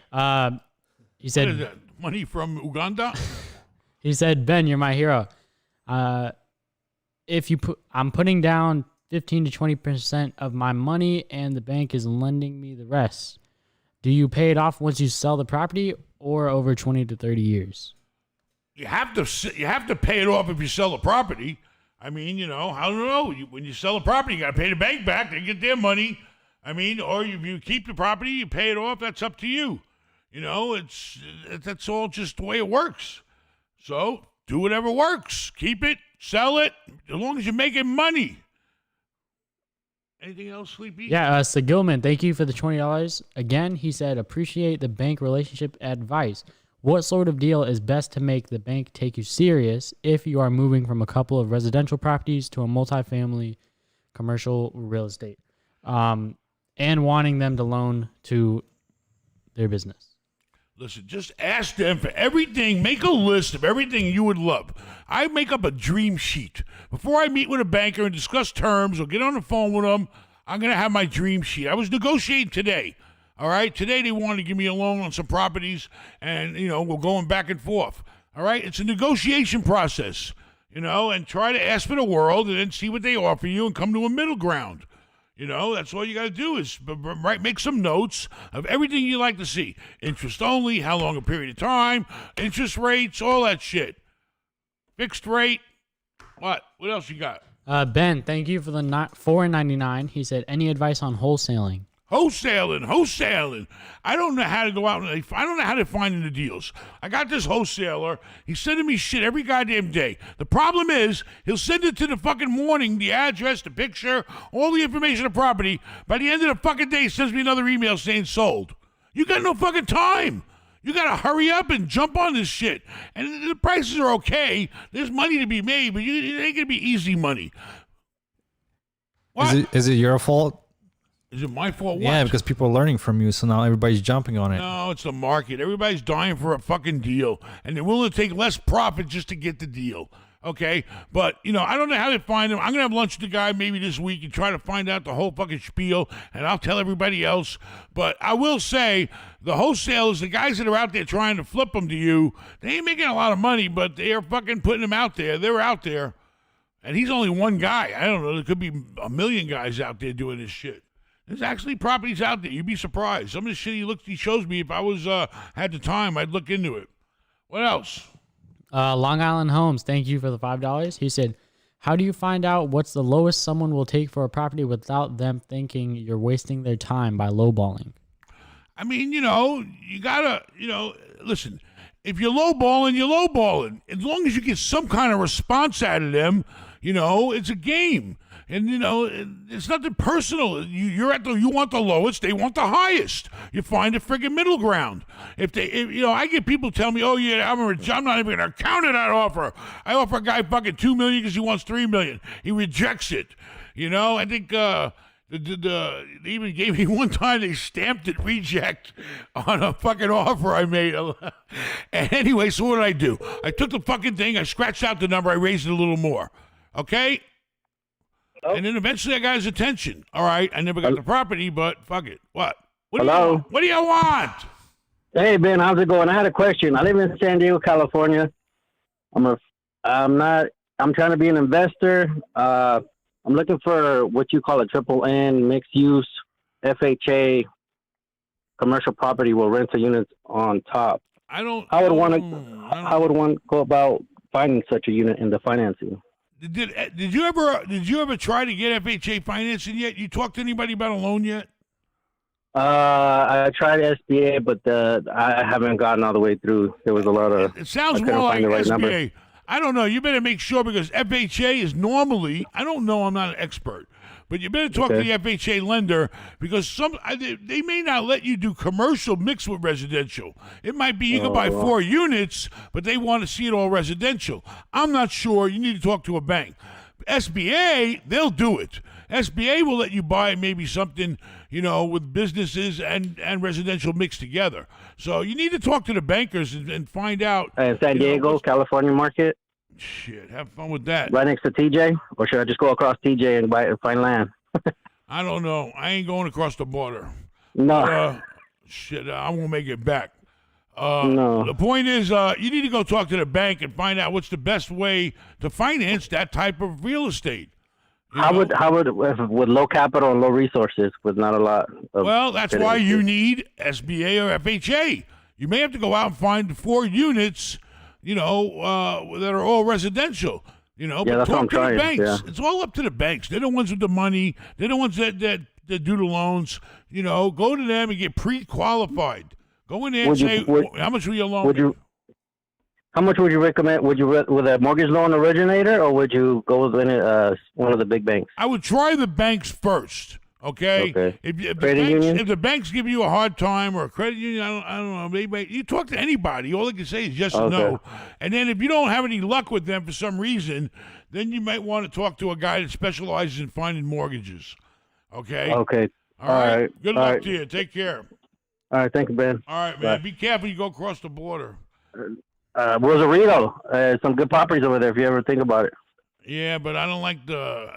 He said, what is that? Money from Uganda? He said, Ben, you're my hero. I'm putting down 15 to 20% of my money, and the bank is lending me the rest. Do you pay it off once you sell the property, or over 20 to 30 years? You have to pay it off if you sell the property. I mean, I don't know. When you sell a property, you got to pay the bank back. They get their money. I mean, or if you keep the property, you pay it off. That's up to you. That's all just the way it works. So do whatever works. Keep it, sell it, as long as you're making money. Anything else, Sleepy? Yeah, Gilman, thank you for the $20. Again, he said, appreciate the bank relationship advice. What sort of deal is best to make the bank take you serious if you are moving from a couple of residential properties to a multifamily commercial real estate, and wanting them to loan to their business? Listen, just ask them for everything. Make a list of everything you would love. I make up a dream sheet. Before I meet with a banker and discuss terms or get on the phone with them, I'm going to have my dream sheet. I was negotiating today. All right? Today they wanted to give me a loan on some properties, and, we're going back and forth. All right? It's a negotiation process, and try to ask for the world and then see what they offer you and come to a middle ground. That's all you got to do is make some notes of everything you like to see. Interest only, how long a period of time, interest rates, all that shit. Fixed rate. What? What else you got? Ben, thank you for the $4.99. He said, any advice on wholesaling? Wholesaling. I don't know how to go out and I don't know how to find the deals. I got this wholesaler. He's sending me shit every goddamn day. The problem is he'll send it to the fucking morning, the address, the picture, all the information of property. By the end of the fucking day, he sends me another email saying sold. You got no fucking time. You got to hurry up and jump on this shit. And the prices are okay. There's money to be made, but it ain't going to be easy money. What? Is it your fault? Is it my fault? What? Yeah, because people are learning from you, so now everybody's jumping on it. No, it's the market. Everybody's dying for a fucking deal, and they're willing to take less profit just to get the deal. Okay? But, I don't know how to find them. I'm going to have lunch with the guy maybe this week and try to find out the whole fucking spiel, and I'll tell everybody else. But I will say, the wholesalers, the guys that are out there trying to flip them to you, they ain't making a lot of money, but they are fucking putting them out there. They're out there. And he's only one guy. I don't know. There could be a million guys out there doing this shit. There's actually properties out there. You'd be surprised. Some of the shit he shows me, if I was had the time, I'd look into it. What else? Long Island Homes, thank you for the $5. He said, how do you find out what's the lowest someone will take for a property without them thinking you're wasting their time by lowballing? I mean, you gotta, listen, if you're lowballing, you're lowballing. As long as you get some kind of response out of them, it's a game. And, it's nothing personal. You want the lowest, they want the highest. You find a friggin' middle ground. I get people tell me, oh, yeah, I'm not even going to counter that offer. I offer a guy fucking $2 million because he wants $3 million. He rejects it. I think they even gave me one time, they stamped it reject on a fucking offer I made. And anyway, so what did I do? I took the fucking thing, I scratched out the number, I raised it a little more. Okay? And then eventually I got his attention. All right, I never got the property, but fuck it. What? Hello? What do you want? Hey, Ben, how's it going? I had a question. I live in San Diego, California. I'm trying to be an investor. I'm looking for what you call a triple N, mixed use, FHA, commercial property with rental units on top. How would one go about finding such a unit in the financing? Did you ever try to get FHA financing yet? You talked to anybody about a loan yet? I tried SBA, but I haven't gotten all the way through. There was a lot of. It sounds more like SBA. Number. I don't know. You better make sure, because FHA is normally. I don't know. I'm not an expert, but you better talk to the FHA lender, because they may not let you do commercial mixed with residential. It might be you can buy 4 units, but they want to see it all residential. I'm not sure. You need to talk to a bank. SBA, they'll do it. SBA will let you buy maybe something, with businesses and residential mixed together. So you need to talk to the bankers and find out. San Diego, California market. Shit, have fun with that. Right next to TJ? Or should I just go across TJ and find land? I don't know. I ain't going across the border. No. I won't make it back. No. The point is, you need to go talk to the bank and find out what's the best way to finance that type of real estate. How would with low capital and low resources, with not a lot of. Well, that's why you need SBA or FHA. You may have to go out and find 4 units, that are all residential. But that's what I'm talk to the trying. banks. Yeah. It's all up to the banks. They're the ones with the money. They're the ones that do the loans. Go to them and get pre-qualified. Go in there and say, how much will you loan? How much would you recommend? Would you with a mortgage loan originator, or would you go with one of the big banks? I would try the banks first. Okay. If the banks give you a hard time, or a credit union, I don't know. Maybe you talk to anybody. All they can say is yes or no. And then if you don't have any luck with them for some reason, then you might want to talk to a guy that specializes in finding mortgages. Okay. Okay. All right. Good luck to you. Take care. All right. Thank you, Ben. All right, man. Bye. Be careful. You go across the border. Rosarito, some good properties over there if you ever think about it. Yeah, but I don't like the.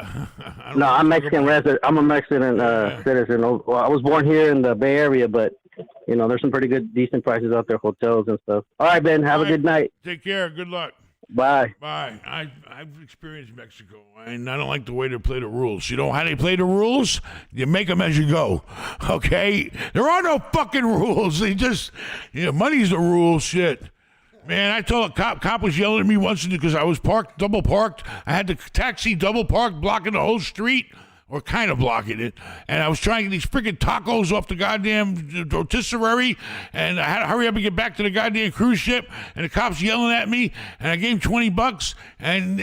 I'm Mexican resident. I'm a Mexican citizen. Well, I was born here in the Bay Area, but there's some pretty good, decent prices out there, hotels and stuff. All right, Ben. Have a good night. Take care. Good luck. Bye. Bye. I've experienced Mexico, and I don't like the way they play the rules. You know how they play the rules? You make them as you go. Okay? There are no fucking rules. They just, money's the rule. Shit. Man, I told a cop was yelling at me once because I was double parked. I had the taxi double parked, blocking the whole street. or kind of blocking it. And I was trying to get these freaking tacos off the goddamn rotisserie, and I had to hurry up and get back to the goddamn cruise ship, and the cops yelling at me, and I gave him $20, and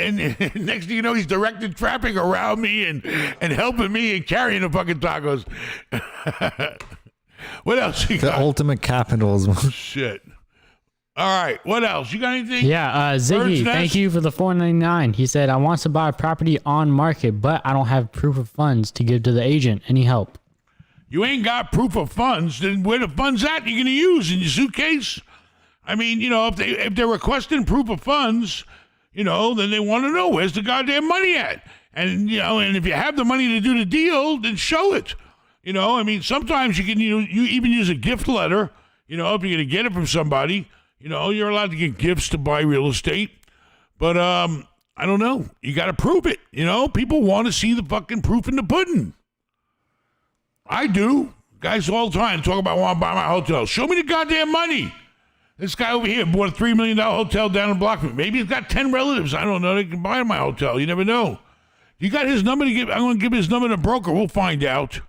next thing you know, he's directing traffic around me and helping me and carrying the fucking tacos. What else you got? The ultimate capitalism. Shit. All right, what else? You got anything? Yeah, Ziggy, thank you for the $4.99. He said, I want to buy a property on market, but I don't have proof of funds to give to the agent. Any help? You ain't got proof of funds, then where the funds at you're going to use? In your suitcase? I mean, if they're requesting proof of funds, then they want to know where's the goddamn money at. And, and if you have the money to do the deal, then show it. Sometimes you can, you even use a gift letter, if you're going to get it from somebody. You're allowed to get gifts to buy real estate. But, I don't know. You got to prove it. People want to see the fucking proof in the pudding. I do. Guys all the time talk about want to buy my hotel. Show me the goddamn money. This guy over here bought a $3 million hotel down in Blockman. Maybe he's got 10 relatives. I don't know. They can buy my hotel. You never know. You got his number to give. I'm going to give his number to broker. We'll find out.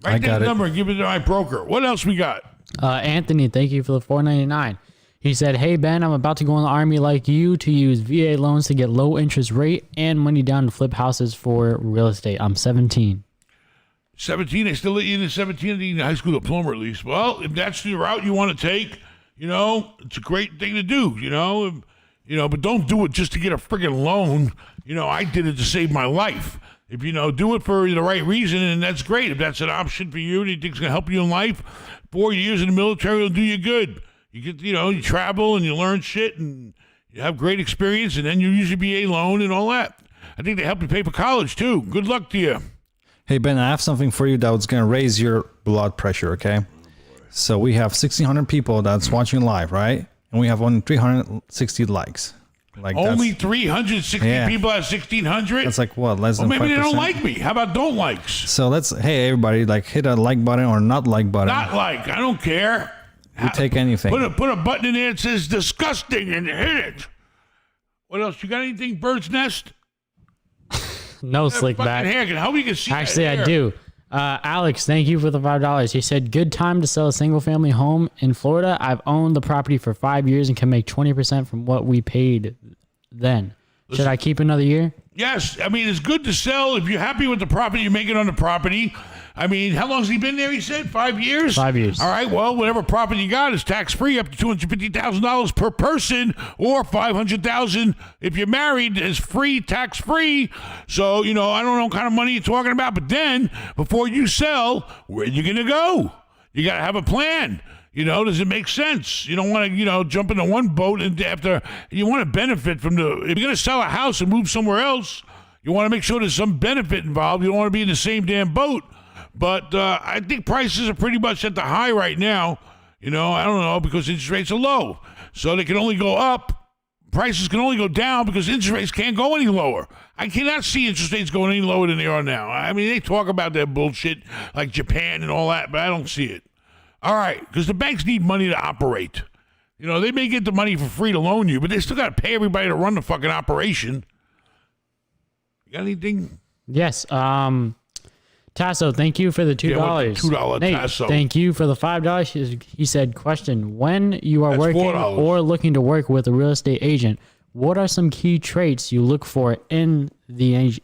Write that number and give it to my broker. What else we got? Anthony, thank you for the $4.99. He said, hey, Ben, I'm about to go in the Army like you to use VA loans to get low interest rate and money down to flip houses for real estate. I'm 17. 17? They still let you in at 17? They need a high school diploma at least. Well, if that's the route you want to take, it's a great thing to do, but don't do it just to get a friggin' loan. I did it to save my life. If do it for the right reason, and that's great. If that's an option for you and you think it's going to help you in life, 4 years in the military will do you good. You get, you travel and you learn shit and you have great experience, and then you use your VA loan and all that. I think they help you pay for college too. Good luck to you. Hey, Ben, I have something for you that's going to raise your blood pressure, okay? So we have 1,600 people that's watching live, right? And we have only 360 likes. Only 360 people have 1,600? That's like what, less than 5%? Maybe they don't like me. How about don't likes? So hey, everybody, hit a like button or not like button. Not like. I don't care. You take anything. Put a button in there that says disgusting and hit it. What else? You got anything, Bird's Nest? No, slick back. Hair. How we can see Actually, I do. Alex, thank you for the $5. He said, good time to sell a single family home in Florida. I've owned the property for 5 years and can make 20% from what we paid then. Should I keep another year? Yes. I mean, it's good to sell if you're happy with the profit you're making on the property. I mean, how long has he been there, he said? 5 years? 5 years. All right, well, whatever profit you got is tax-free up to $250,000 per person, or $500,000 if you're married is free, tax-free. So, I don't know what kind of money you're talking about, but then, before you sell, where are you going to go? You got to have a plan. Does it make sense? You don't want to, jump into one boat and you want to benefit from if you're going to sell a house and move somewhere else, you want to make sure there's some benefit involved. You don't want to be in the same damn boat. But I think prices are pretty much at the high right now. I don't know, because interest rates are low. So they can only go up. Prices can only go down because interest rates can't go any lower. I cannot see interest rates going any lower than they are now. I mean, they talk about that bullshit like Japan and all that, but I don't see it. All right, because the banks need money to operate. They may get the money for free to loan you, but they still got to pay everybody to run the fucking operation. You got anything? Yes. Tasso, thank you for the $2. $2 Nate, Tasso. thank you for the $5. He said, question, when you are working $4. or looking to work with a real estate agent, what are some key traits you look for in the agent?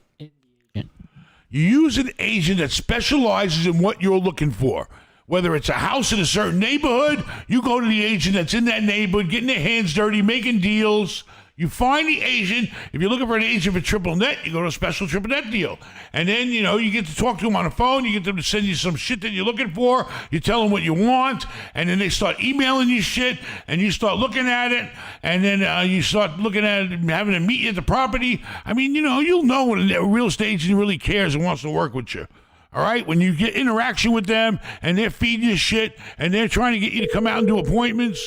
You use an agent that specializes in what you're looking for. Whether it's a house in a certain neighborhood, you go to the agent that's in that neighborhood, getting their hands dirty, making deals. You find the agent. If you're looking for an agent for triple net, you go to a special triple net deal. And then, you get to talk to them on the phone. You get them to send you some shit that you're looking for. You tell them what you want. And then they start emailing you shit. And you start looking at it. And then you start looking at it and having to meet you at the property. I mean, you'll know when a real estate agent really cares and wants to work with you. All right? When you get interaction with them and they're feeding you shit and they're trying to get you to come out and do appointments,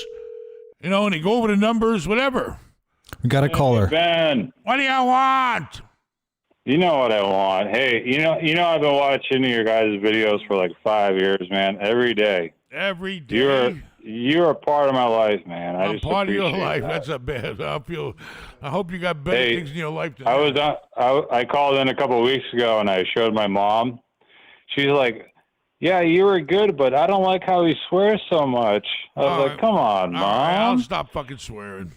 and they go over the numbers, whatever. We got a caller. Ben, What do you want? you know what I want. Hey, I've been watching your guys' videos for like 5 years, man. Every day. Every day. you're a part of my life, man. I I'm just part of your appreciate life. that. That's a bad. I hope you got better Hey, things in your life than I that. was I called in a couple of weeks ago and I showed my mom. She's like, "Yeah, you were good, but I don't like how he swears so much." I was All like, right. "Come on, All right, I'll Mom." stop fucking swearing.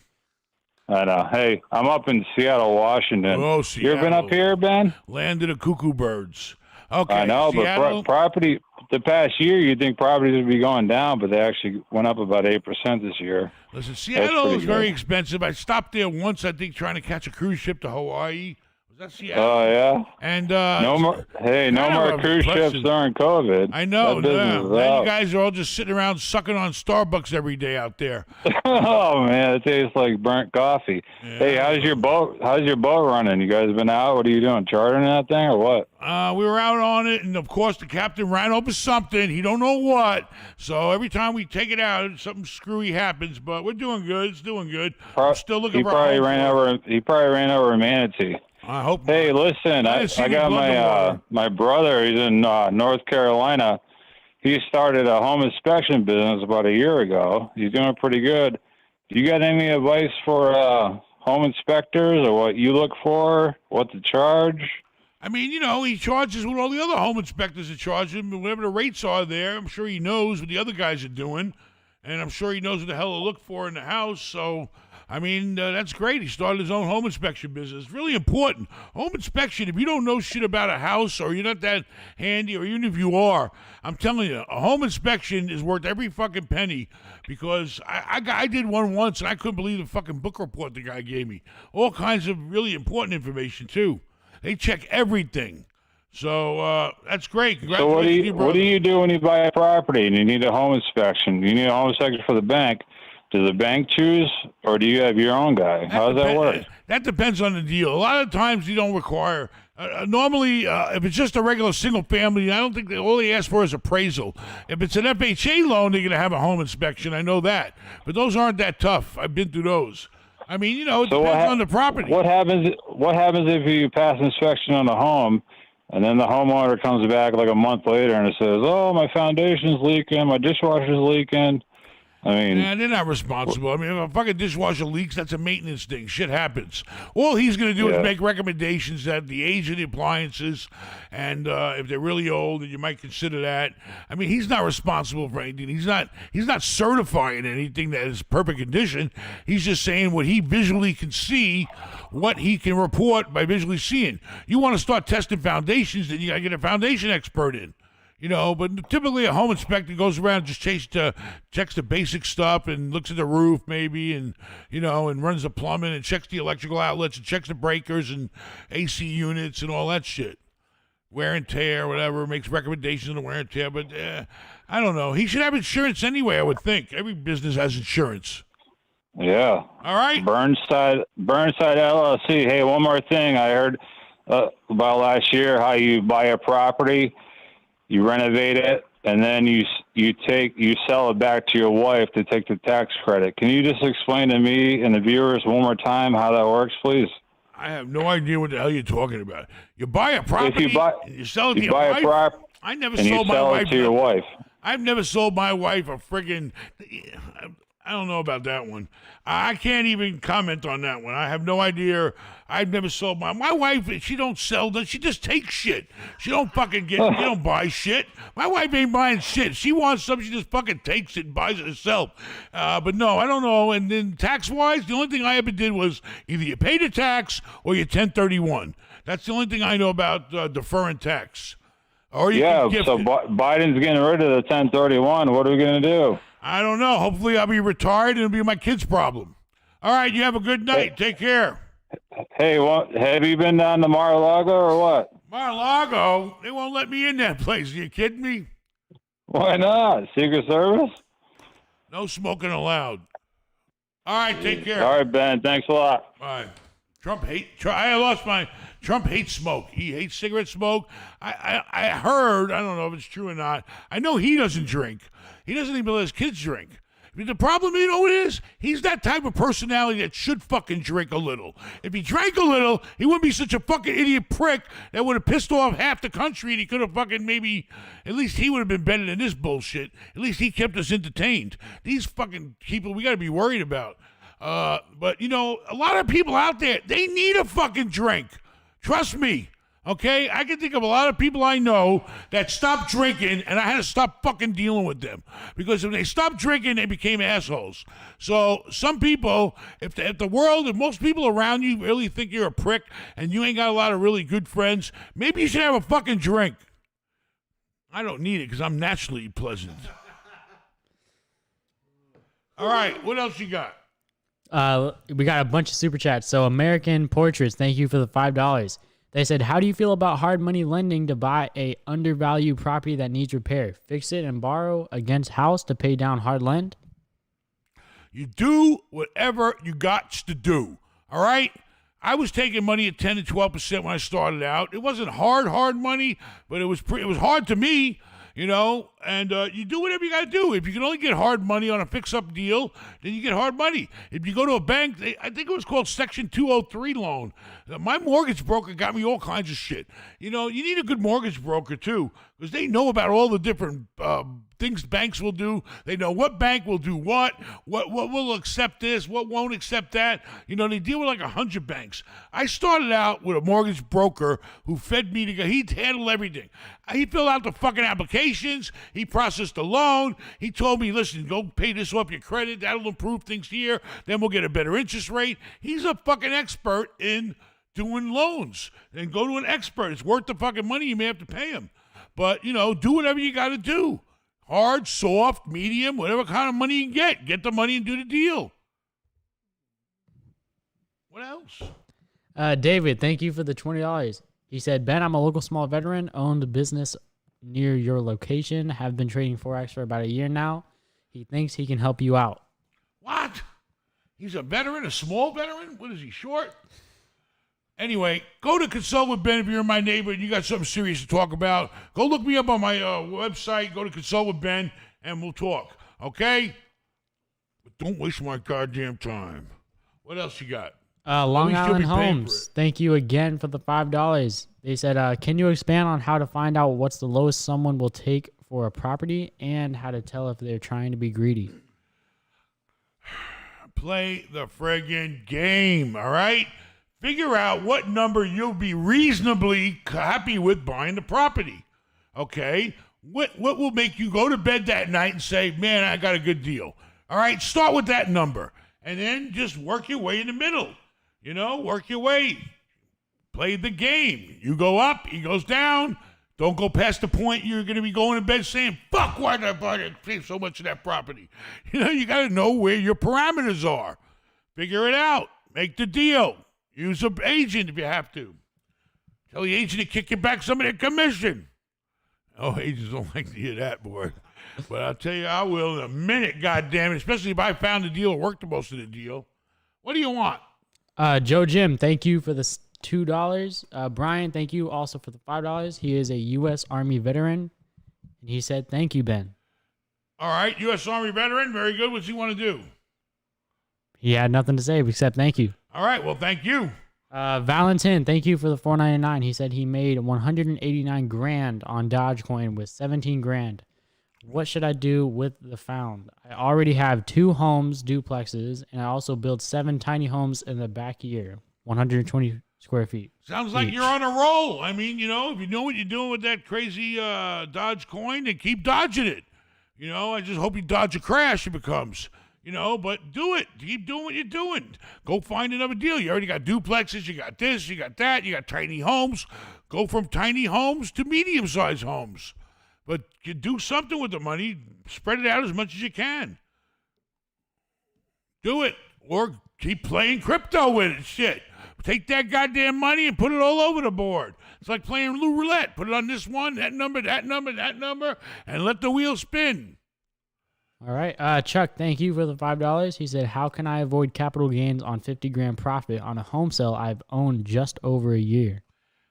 I know. Hey, I'm up in Seattle, Washington. Oh, You ever been up Seattle. here, Ben? Land of the cuckoo birds. Okay, I know, Seattle. but property the past year, you'd think properties would be going down, but they actually went up about 8% this year. Listen, Seattle pretty is very good. expensive. I stopped there once, I think, trying to catch a cruise ship to Hawaii. Was that Seattle? Oh yeah. And No more. Hey, no kind of more a cruise ships depressing- during COVID. I know. That business is Now you out. guys are all just sitting around sucking on Starbucks every day out there. Oh man, it tastes like burnt coffee. Hey, how's your boat? How's your boat running? You guys been out? What are you doing? Chartering that thing or what? We were out on it, and of course the captain ran over something. He don't know what. So every time we take it out, something screwy happens. But we're doing good. It's doing good. I'm still looking He for. probably a home ran for it. over. He probably ran over a manatee. I hope. Hey, not. listen, I I didn't see any got blood in the water. my brother. He's in North Carolina. He started a home inspection business about a year ago. He's doing pretty good. You got any advice for home inspectors or what you look for? What to charge? I mean, he charges what all the other home inspectors are charging, whatever the rates are there. I'm sure he knows what the other guys are doing, and I'm sure he knows what the hell to look for in the house. So, I mean, that's great. He started his own home inspection business. It's really important. Home inspection, if you don't know shit about a house or you're not that handy, or even if you are, I'm telling you, a home inspection is worth every fucking penny because I did one once and I couldn't believe the fucking book report the guy gave me. All kinds of really important information, too. They check everything. So that's great. So what do Congratulations, you brother. do when you buy a property and you need a home inspection? You need a home inspection for the bank. Does the bank choose, or do you have your own guy? How does that work? That depends on the deal. A lot of times you don't require. Normally, if it's just a regular single family, I don't think all they ask for is appraisal. If it's an FHA loan, they're going to have a home inspection. I know that, but those aren't that tough. I've been through those. I mean, it So depends on the property. What happens? What happens if you pass inspection on the home, and then the homeowner comes back like a month later and it says, "Oh, my foundation's leaking, my dishwasher's leaking." I mean, they're not responsible. I mean, if a fucking dishwasher leaks, that's a maintenance thing. Shit happens. All he's going to do is make recommendations at the age of the appliances, and if they're really old, then you might consider that. I mean, he's not responsible for anything. He's not certifying anything that is perfect condition. He's just saying what he visually can see, what he can report by visually seeing. You want to start testing foundations, then you got to get a foundation expert in. But typically a home inspector goes around, just checks the basic stuff and looks at the roof maybe and runs the plumbing and checks the electrical outlets and checks the breakers and AC units and all that shit. Wear and tear, whatever, makes recommendations on the wear and tear. But I don't know. He should have insurance anyway, I would think. Every business has insurance. yeah. All right. Burnside LLC. Hey, one more thing. I heard about last year how you buy a property, you renovate it, and then you sell it back to your wife to take the tax credit. Can you just explain to me and the viewers one more time how that works, please? I have no idea what the hell you're talking about. You buy a property, and you sell it to your wife. I never and sold you my sell wife it to your wife. I've never sold my wife a friggin'. I don't know about that one. I can't even comment on that one. I have no idea. I've never sold my wife. She don't sell. She just takes shit. She don't fucking get. She don't buy shit. My wife ain't buying shit. She wants something. She just fucking takes it and buys it herself. But no, I don't know. And then tax wise, the only thing I ever did was either you pay the tax or you 1031. That's the only thing I know about deferring tax. Or you can gift so it. Biden's getting rid of the 1031. What are we going to do? I don't know. Hopefully I'll be retired and it'll be my kid's problem. All right, you have a good night. Take care. Hey, have you been down to Mar-a-Lago or what? Mar-a-Lago? They won't let me in that place. Are you kidding me? Why not? Secret Service? No smoking allowed. All right, take care. All right, Ben. Thanks a lot. Bye. Trump hates smoke. He hates cigarette smoke. I heard, I don't know if it's true or not. I know he doesn't drink. He doesn't even let his kids drink. If The problem, you know what it is? He's that type of personality that should fucking drink a little. If he drank a little, he wouldn't be such a fucking idiot prick that would have pissed off half the country, and he could have fucking maybe, at least he would have been better than this bullshit. At least he kept us entertained. These fucking people we got to be worried about. But, you know, a lot of people out there, they need a fucking drink. Trust me. Okay, I can think of a lot of people I know that stopped drinking, and I had to stop fucking dealing with them because when they stopped drinking, they became assholes. So some people, if most people around you really think you're a prick and you ain't got a lot of really good friends, maybe you should have a fucking drink. I don't need it because I'm naturally pleasant. All right, what else you got? We got a bunch of super chats. So American Portraits, thank you for the $5. They said, how do you feel about hard money lending to buy a undervalued property that needs repair? Fix it and borrow against house to pay down hard lend? You do whatever you got to do, all right? I was taking money at 10 to 12% when I started out. It wasn't hard money, but it was hard to me. You know, and you do whatever you got to do. If you can only get hard money on a fix-up deal, then you get hard money. If you go to a bank, I think it was called Section 203 loan. My mortgage broker got me all kinds of shit. You know, you need a good mortgage broker, too, because they know about all the different things banks will do. They know what bank will do what will accept this, what won't accept that. You know, they deal with like 100 banks. I started out with a mortgage broker who fed me he'd handle everything. He filled out the fucking applications. He processed the loan. He told me, listen, go pay this off your credit. That'll improve things here. Then we'll get a better interest rate. He's a fucking expert in doing loans. And go to an expert. It's worth the fucking money. You may have to pay him. But, you know, do whatever you got to do. Hard, soft, medium, whatever kind of money you can get. Get the money and do the deal. What else? David, thank you for the $20. He said, Ben, I'm a local small veteran, owned a business near your location, have been trading Forex for about a year now. He thinks he can help you out. What? He's a veteran, a small veteran? What is he, short? Anyway, go to Consult with Ben if you're in my neighborhood and you got something serious to talk about. Go look me up on my website. Go to Consult with Ben and we'll talk. Okay? But don't waste my goddamn time. What else you got? Long Island Homes, thank you again for the $5. They said, can you expand on how to find out what's the lowest someone will take for a property and how to tell if they're trying to be greedy? Play the friggin' game, all right? Figure out what number you'll be reasonably happy with buying the property, okay? What will make you go to bed that night and say, man, I got a good deal? All right, start with that number, and then just work your way in the middle. You know, work your way. Play the game. You go up, he goes down. Don't go past the point you're going to be going to bed saying, fuck, why did I pay so much of that property? You know, you got to know where your parameters are. Figure it out. Make the deal. Use an agent if you have to. Tell the agent to kick you back some of their commission. Oh, agents don't like to hear that, boy. But I'll tell you, I will in a minute, goddammit, especially if I found the deal or worked most of the deal. What do you want? Joe Jim, thank you for the $2. Brian, thank you also for the $5. He is a U.S. Army veteran, and he said, thank you, Ben. All right, U.S. Army veteran, very good. What's he want to do? He had nothing to say except thank you. All right, well, thank you. Valentin, thank you for the $4.99. He said he made $189,000 on Dogecoin with $17,000. What should I do with the found? I already have 2 homes, duplexes, and I also built 7 tiny homes in the back here, 120 square feet. Sounds like you're on a roll. I mean, you know, if you know what you're doing with that crazy Dogecoin, then keep dodging it. You know, I just hope you dodge a crash if it comes. You know, but do it. Keep doing what you're doing. Go find another deal. You already got duplexes. You got this. You got that. You got tiny homes. Go from tiny homes to medium-sized homes. But you do something with the money. Spread it out as much as you can. Do it. Or keep playing crypto with it. Shit. Take that goddamn money and put it all over the board. It's like playing roulette. Put it on this one, that number, that number, that number, and let the wheel spin. All right. Chuck, thank you for the $5. He said, how can I avoid capital gains on $50,000 profit on a home sale I've owned just over a year?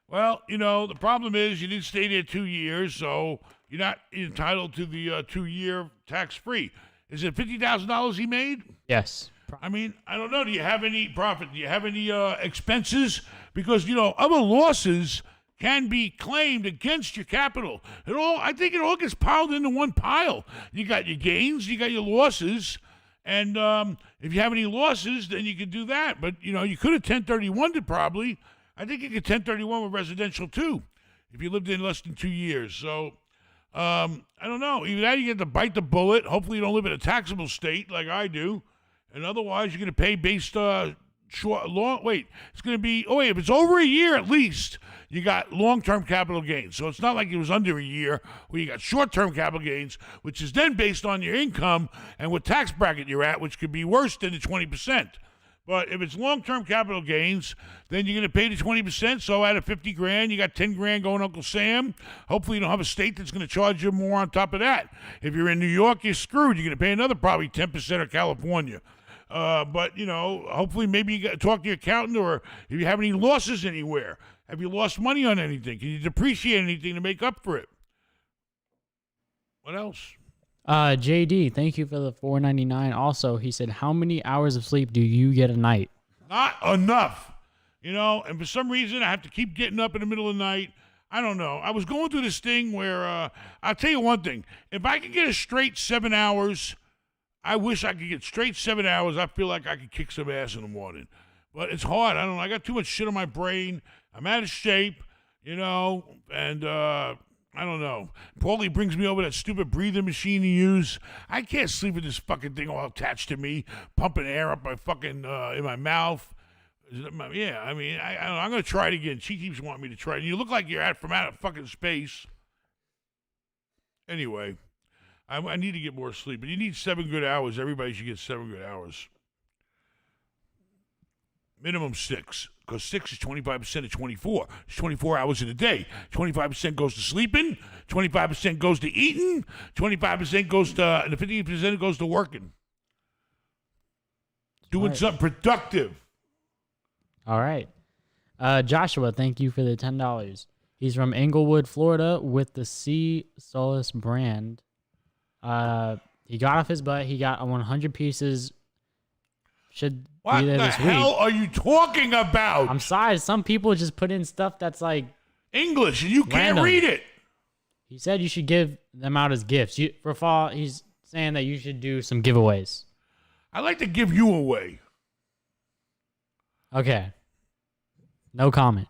Well, you know, the problem is you didn't stay there 2 years, so you're not entitled to the 2-year tax-free. Is it $50,000 he made? Yes. I mean, I don't know. Do you have any profit? Do you have any expenses? Because, other losses can be claimed against your capital. I think it all gets piled into one pile. You got your gains, you got your losses, and if you have any losses, then you can do that. But, you could have 1031'd it probably. I think you could 1031 with residential too, if you lived in less than 2 years. So, I don't know. Either that, you get to bite the bullet. Hopefully you don't live in a taxable state like I do. And otherwise, you're going to pay based it's going to be, if it's over a year at least, you got long-term capital gains. So it's not like it was under a year where you got short-term capital gains, which is then based on your income and what tax bracket you're at, which could be worse than the 20%. But if it's long-term capital gains, then you're going to pay the 20%. So out of 50 grand, you got 10 grand going to Uncle Sam. Hopefully you don't have a state that's going to charge you more on top of that. If you're in New York, you're screwed. You're going to pay another probably 10% of California. But, hopefully maybe you got to talk to your accountant, or if you have any losses anywhere. Have you lost money on anything? Can you depreciate anything to make up for it? What else? JD, thank you for the $4.99. Also, he said, how many hours of sleep do you get a night? Not enough. And for some reason, I have to keep getting up in the middle of the night. I don't know. I was going through this thing where, I'll tell you one thing. If I could get a straight 7 hours, I wish I could get straight 7 hours. I feel like I could kick some ass in the morning. But it's hard. I don't know. I got too much shit on my brain. I'm out of shape, and I don't know. Paulie brings me over that stupid breathing machine he use. I can't sleep with this fucking thing all attached to me, pumping air up my fucking, in my mouth. Yeah, I mean, I'm going to try it again. She keeps wanting me to try it. You look like you're from out of fucking space. Anyway, I need to get more sleep. But you need 7 good hours. Everybody should get 7 good hours. Minimum 6, because 6 is 25% of 24. It's 24 hours in a day. 25% goes to sleeping, 25% goes to eating, 25% goes to, and the 50% goes to working. Doing something productive. All right. Joshua, thank you for the $10. He's from Englewood, Florida, with the Sea Solace brand. He got off his butt. He got 100 pieces. Should what be there the this hell week. are you talking about? I'm sorry. Some people just put in stuff that's like English, and you can't random. read it. He said you should give them out as gifts. For fall, he's saying that you should do some giveaways. I'd like to give you away. Okay. No comment.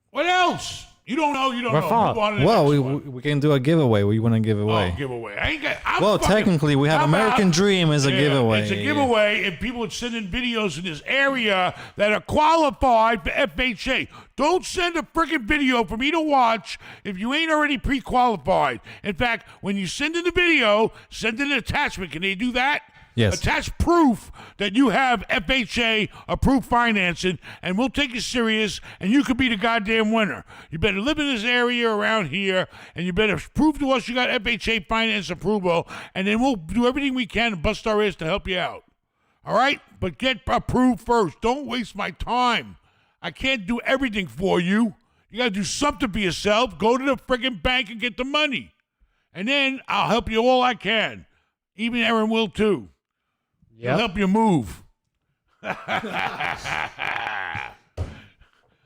What else? You don't know. You don't We're know. fine. Move on to the Well, next we one. we can do a giveaway. What you want to give away? Oh, giveaway. I ain't got. Well, technically, we have How about- American Dream as a giveaway. It's a giveaway if people would send in videos in this area that are qualified for FHA. Don't send a freaking video for me to watch if you ain't already pre-qualified. In fact, when you send in the video, send in an attachment. Can they do that? Yes. Attach proof that you have FHA approved financing, and we'll take you serious, and you could be the goddamn winner. You better live in this area around here, and you better prove to us you got FHA finance approval, and then we'll do everything we can and bust our ass to help you out. All right? But get approved first. Don't waste my time. I can't do everything for you. You got to do something for yourself. Go to the friggin' bank and get the money. And then I'll help you all I can. Even Aaron will, too. He'll help you move.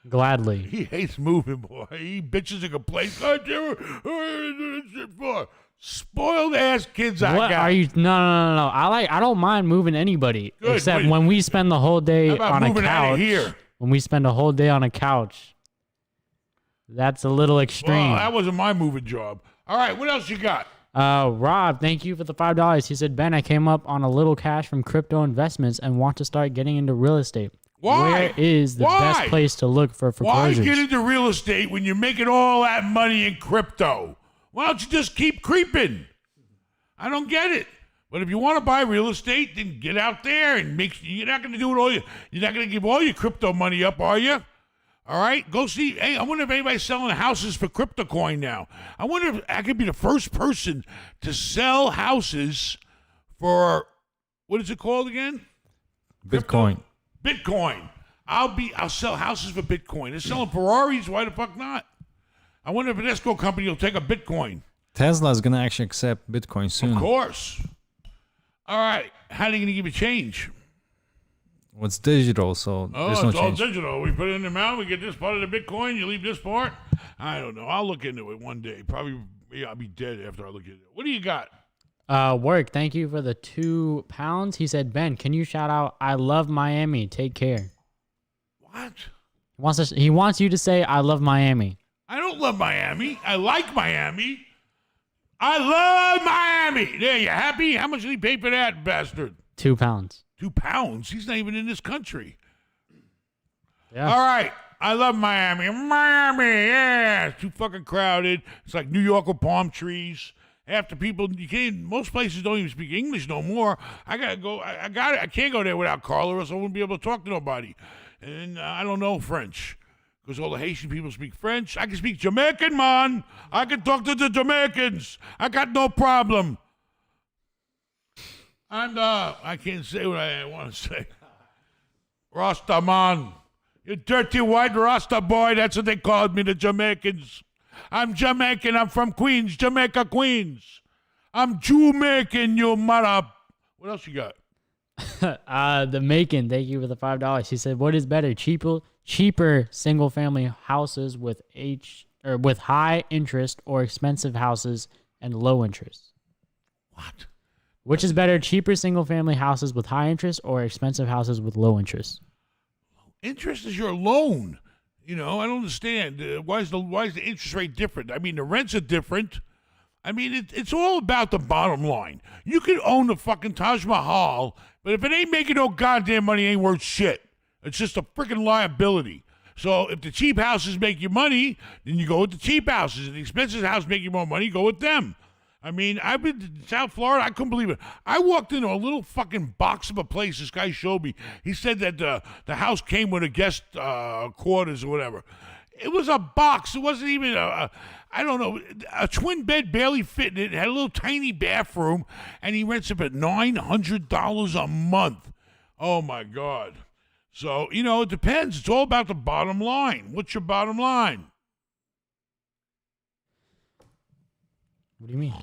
Gladly. He hates moving, boy. He bitches and complains. God damn it. Spoiled ass kids I What got. are you? No. I don't mind moving anybody, Good, except wait. when we spend the whole day How about on a moving out of couch. here? When we spend a whole day on a couch, that's a little extreme. Well, that wasn't my moving job. All right, what else you got? Rob, thank you for the $5. He said, Ben, I came up on a little cash from crypto investments and want to start getting into real estate. Why? Where is the Why? best place to look for Why foreclosures? get into real estate when you're making all that money in crypto? Why don't you just keep creeping? I don't get it. But if you want to buy real estate, then get out there and make. You're not going to do it all. You're not going to give all your crypto money up, are you? All right, go see. Hey, I wonder if anybody's selling houses for crypto coin now. I wonder if I could be the first person to sell houses for, what is it called again? Bitcoin. Bitcoin. I'll sell houses for Bitcoin. They're selling Ferraris. Why the fuck not? I wonder if an escrow company will take a Bitcoin. Tesla is gonna actually accept Bitcoin soon. Of course. All right. How are they going to give you change? Well, it's digital, so there's no it's all change. digital. We put it in the amount. We get this part of the Bitcoin. You leave this part. I don't know. I'll look into it one day. Probably, I'll be dead after I look into it. What do you got? Work. Thank you for the £2. He said, Ben, can you shout out, I love Miami. Take care. What? He wants you to say, I love Miami. I don't love Miami. I like Miami. I love Miami. There, you happy? How much did he pay for that, bastard? £2. £2? He's not even in this country. Yeah. All right. I love Miami. Miami, yeah. It's too fucking crowded. It's like New York with palm trees. Half the people, most places don't even speak English no more. I gotta go. I can't go there without Carla, or else I wouldn't be able to talk to nobody. And I don't know French because all the Haitian people speak French. I can speak Jamaican, man. I can talk to the Jamaicans. I got no problem. And I can't say what I want to say. Rasta man. You dirty white Rasta boy. That's what they called me, the Jamaicans. I'm Jamaican. I'm from Queens, Jamaica, Queens. I'm Jamaican, you mother. What else you got? The Macon, thank you for the $5. He said, what is better, cheaper single-family houses with high interest or expensive houses and low interest? What? Which is better, cheaper single-family houses with high interest or expensive houses with low interest? Interest is your loan. You know, I don't understand. Why is the interest rate different? I mean, the rents are different. I mean, it's all about the bottom line. You can own the fucking Taj Mahal, but if it ain't making no goddamn money, it ain't worth shit. It's just a freaking liability. So if the cheap houses make you money, then you go with the cheap houses. If the expensive houses make you more money, go with them. I mean, I've been to South Florida. I couldn't believe it. I walked into a little fucking box of a place this guy showed me. He said that the house came with a guest quarters or whatever. It was a box. It wasn't even I don't know, a twin bed barely fit in it. It had a little tiny bathroom, and he rents it for $900 a month. Oh, my God. So, you know, it depends. It's all about the bottom line. What's your bottom line? What do you mean?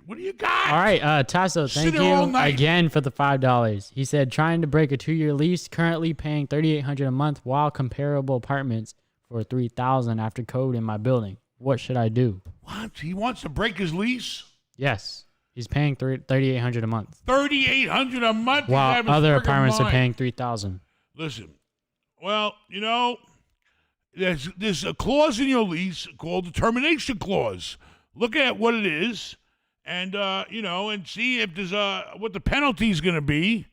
What do you got? All right, Tasso, thank you again for the $5. He said, trying to break a 2-year lease, currently paying $3,800 a month, while comparable apartments for $3,000 after code in my building. What should I do? What? He wants to break his lease? Yes, he's paying $3,800 a month. $3,800 a month, while other apartments are paying $3,000. Listen, well, you know, there's a clause in your lease called the termination clause. Look at what it is, and you know, and see if there's what the penalty is going to be.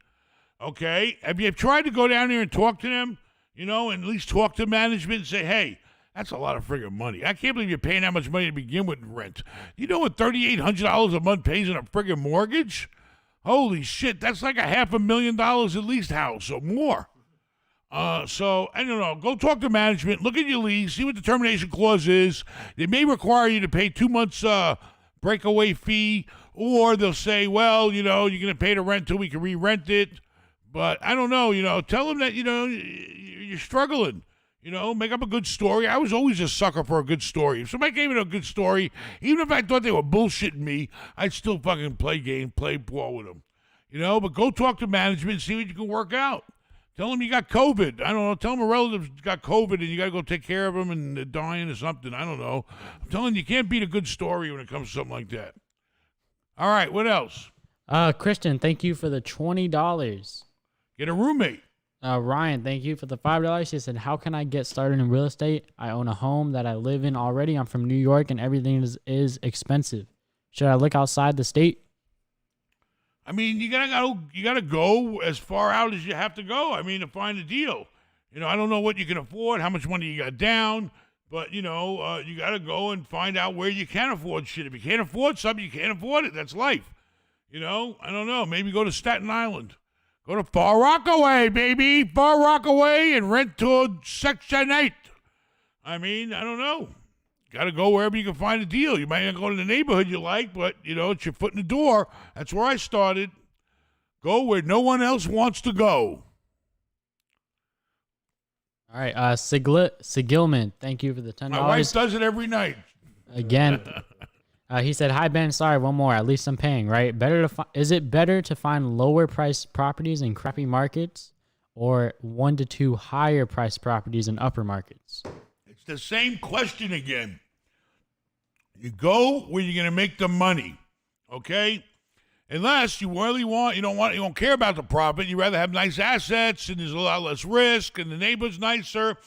Okay, have you tried to go down there and talk to them? You know, and at least talk to management and say, hey, that's a lot of friggin' money. I can't believe you're paying that much money to begin with in rent. You know what $3,800 a month pays in a friggin' mortgage? Holy shit, that's like $500,000 at least house or more. So, I don't know. Go talk to management. Look at your lease. See what the termination clause is. They may require you to pay 2 months breakaway fee, or they'll say, well, you know, you're going to pay the rent till we can re-rent it. But I don't know. You know, tell them that, you know, you're struggling. You know, make up a good story. I was always a sucker for a good story. If somebody gave me a good story, even if I thought they were bullshitting me, I'd still fucking play ball with them. You know, but go talk to management and see what you can work out. Tell them you got COVID. I don't know. Tell them a relative's got COVID and you got to go take care of them and they're dying or something. I don't know. I'm telling you, you can't beat a good story when it comes to something like that. All right, what else? Christian, thank you for the $20. Get a roommate. Ryan, thank you for the $5. He said, how can I get started in real estate? I own a home that I live in already. I'm from New York and everything is expensive. Should I look outside the state? I mean, you gotta go as far out as you have to go. I mean, to find a deal. You know, I don't know what you can afford, how much money you got down, but you know, you gotta go and find out where you can afford shit. If you can't afford something, you can't afford it. That's life. You know, I don't know. Maybe go to Staten Island. Go to Far Rockaway, baby. Far Rockaway and rent to Section 8. I mean, I don't know. Got to go wherever you can find a deal. You might not go to the neighborhood you like, but, you know, it's your foot in the door. That's where I started. Go where no one else wants to go. All right. Sigilman, thank you for the $10. My wife does it every night. Again. He said, "Hi Ben, sorry, one more. At least I'm paying, right? Is it better to find lower priced properties in crappy markets, or 1 to 2 higher priced properties in upper markets?" It's the same question again. You go where you're going to make the money, okay? Unless you really you don't care about the profit. You rather have nice assets and there's a lot less risk and the neighbor's nicer.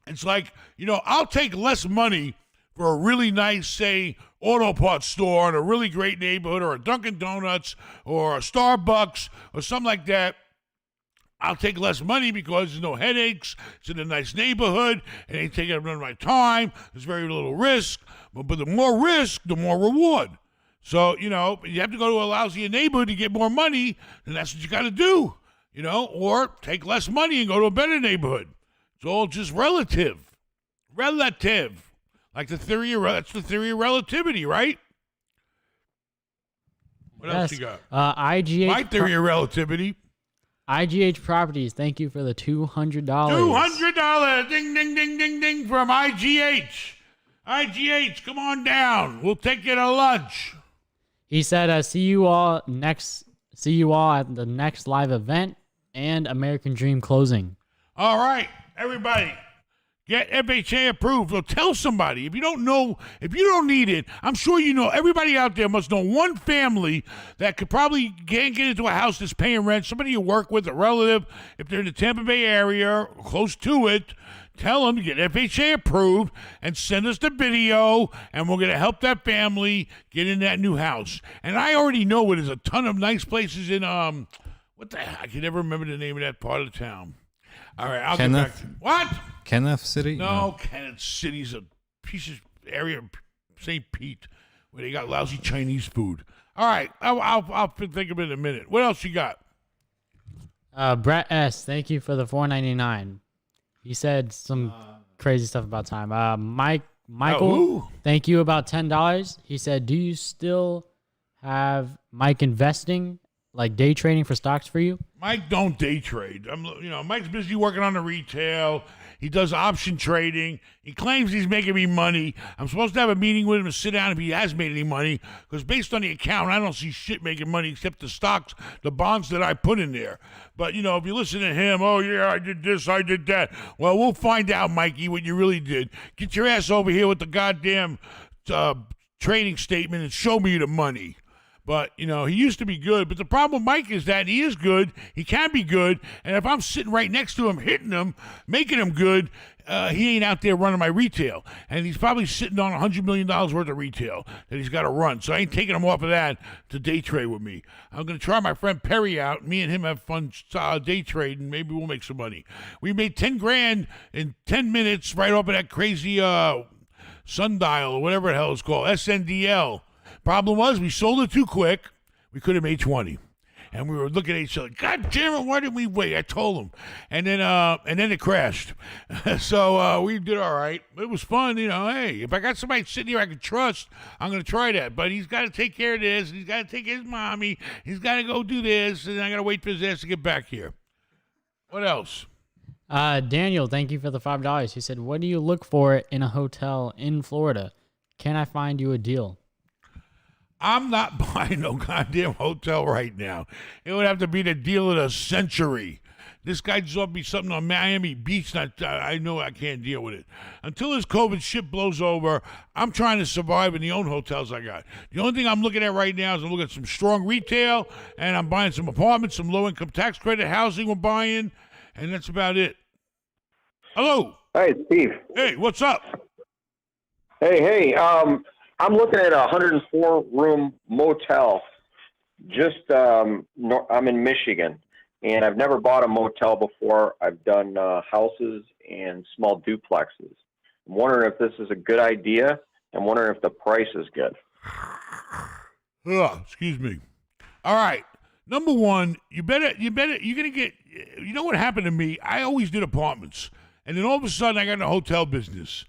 It's like, I'll take less money for a really nice, say, auto parts store in a really great neighborhood, or a Dunkin' Donuts or a Starbucks or something like that. I'll take less money because there's no headaches. It's in a nice neighborhood. It ain't taking up none of my time. There's very little risk. But the more risk, the more reward. So, you have to go to a lousy neighborhood to get more money, and that's what you got to do, or take less money and go to a better neighborhood. It's all just relative. Relative. Like that's the theory of relativity, right? What else you got? IGH. My theory of relativity. IGH Properties, thank you for the $200. $200. Ding, ding, ding, ding, ding from IGH. IGH, come on down. We'll take you to lunch. He said, see you all at the next live event and American Dream closing. All right, everybody. Get FHA approved. Well, tell somebody. If you don't need it, I'm sure everybody out there must know one family that could probably can't get into a house that's paying rent, somebody you work with, a relative. If they're in the Tampa Bay area or close to it, tell them to get FHA approved and send us the video, and we're going to help that family get in that new house. And I already know there's a ton of nice places in, what the heck? I can never remember the name of that part of town. All right, I'll get back to you. What? Kenneth City? No, Kenneth City's a piece of area of St. Pete where they got lousy Chinese food. All right, I'll think of it in a minute. What else you got? Brett S., thank you for the $4.99. He said some crazy stuff about time. Michael, thank you, about $10. He said, do you still have Mike investing, like day trading for stocks for you? Mike don't day trade. Mike's busy working on the retail. He does option trading. He claims he's making me money. I'm supposed to have a meeting with him to sit down if he has made any money, because based on the account, I don't see shit making money except the stocks, the bonds that I put in there. But, if you listen to him, oh, yeah, I did this, I did that. Well, we'll find out, Mikey, what you really did. Get your ass over here with the goddamn trading statement and show me the money. But, he used to be good. But the problem with Mike is that he is good. He can be good. And if I'm sitting right next to him, hitting him, making him good, he ain't out there running my retail. And he's probably sitting on $100 million worth of retail that he's got to run. So I ain't taking him off of that to day trade with me. I'm going to try my friend Perry out. Me and him have fun day trading. Maybe we'll make some money. We made $10,000 in 10 minutes right off of that crazy sundial or whatever the hell it's called, SNDL. Problem was, we sold it too quick. We could have made 20. And we were looking at each other. God damn it, why didn't we wait? I told him. And then it crashed. So we did all right. It was fun, Hey, if I got somebody sitting here I can trust, I'm going to try that. But he's got to take care of this. And he's got to take his mommy. He's got to go do this. And I got to wait for his ass to get back here. What else? Daniel, thank you for the $5. He said, what do you look for in a hotel in Florida? Can I find you a deal? I'm not buying no goddamn hotel right now. It would have to be the deal of the century. This guy just offered me something on Miami Beach. I know I can't deal with it. Until this COVID shit blows over, I'm trying to survive in the own hotels I got. The only thing I'm looking at right now is I'm looking at some strong retail, and I'm buying some apartments, some low-income tax credit housing we're buying, and that's about it. Hello. Hey, Steve. Hey, what's up? Hey, I'm looking at a 104-room motel. I'm in Michigan, and I've never bought a motel before. I've done houses and small duplexes. I'm wondering if this is a good idea. I'm wondering if the price is good. Excuse me. All right. Number one, you're going to get, what happened to me? I always did apartments, and then all of a sudden I got in the hotel business.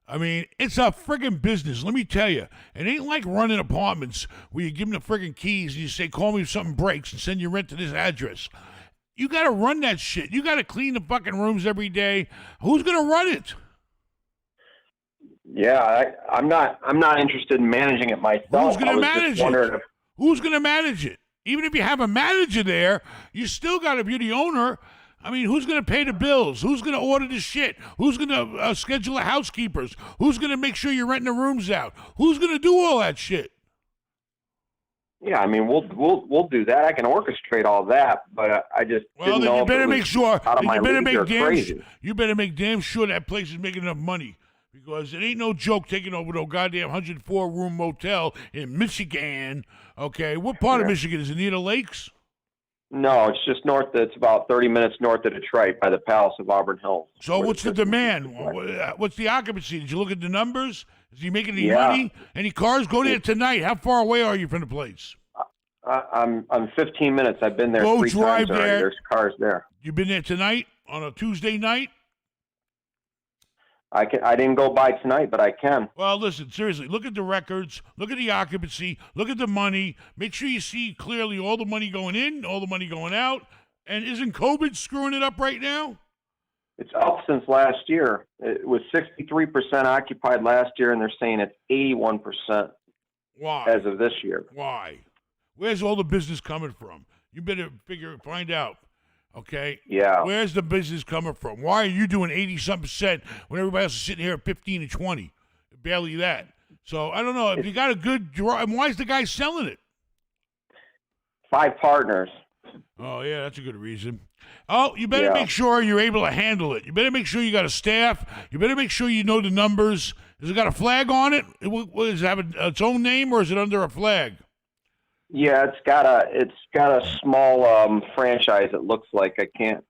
I mean, it's a friggin' business. Let me tell you, it ain't like running apartments where you give them the friggin' keys and you say, call me if something breaks and send your rent to this address. You got to run that shit. You got to clean the fucking rooms every day. Who's going to run it? Yeah, I'm not interested in managing it myself. Who's going I to was manage just wondering it? if- Who's going to manage it? Even if you have a manager there, you still got to be the owner. I mean, who's going to pay the bills? Who's going to order the shit? Who's going to schedule the housekeepers? Who's going to make sure you're renting the rooms out? Who's going to do all that shit? Yeah, I mean, we'll do that. I can orchestrate all that, but I just Well, didn't then know you if better it was make sure. out of Then my you better league make or damn. crazy. You better make damn sure that place is making enough money, because it ain't no joke taking over no goddamn 104-room motel in Michigan. Okay, what part of Michigan is it? Near the lakes? No, it's just north. It's about 30 minutes north of Detroit by the Palace of Auburn Hills. So where what's the Pistons demand? play. What's the occupancy? Did you look at the numbers? Is he making any Yeah. money? Any cars? Go there tonight. How far away are you from the place? I'm 15 minutes. I've been there Go 3 drive times already. there. There's cars there. You been there tonight on a Tuesday night? I didn't go by tonight, but I can. Well, listen, seriously, look at the records, look at the occupancy, look at the money. Make sure you see clearly all the money going in, all the money going out. And isn't COVID screwing it up right now? It's up since last year. It was 63% occupied last year, and they're saying it's 81% Why? as of this year. Why? Where's all the business coming from? You better find out. Okay? Yeah. Where's the business coming from? Why are you doing 80-some% when everybody else is sitting here at 15 and 20? Barely that. So I don't know. If you got a good draw, why is the guy selling it? 5 partners. Oh, yeah, that's a good reason. Oh, you better Yeah. make sure you're able to handle it. You better make sure you got a staff. You better make sure you know the numbers. Has it got a flag on it? Does it have its own name, or is it under a flag? Yeah, it's got a small franchise. It looks like. I can't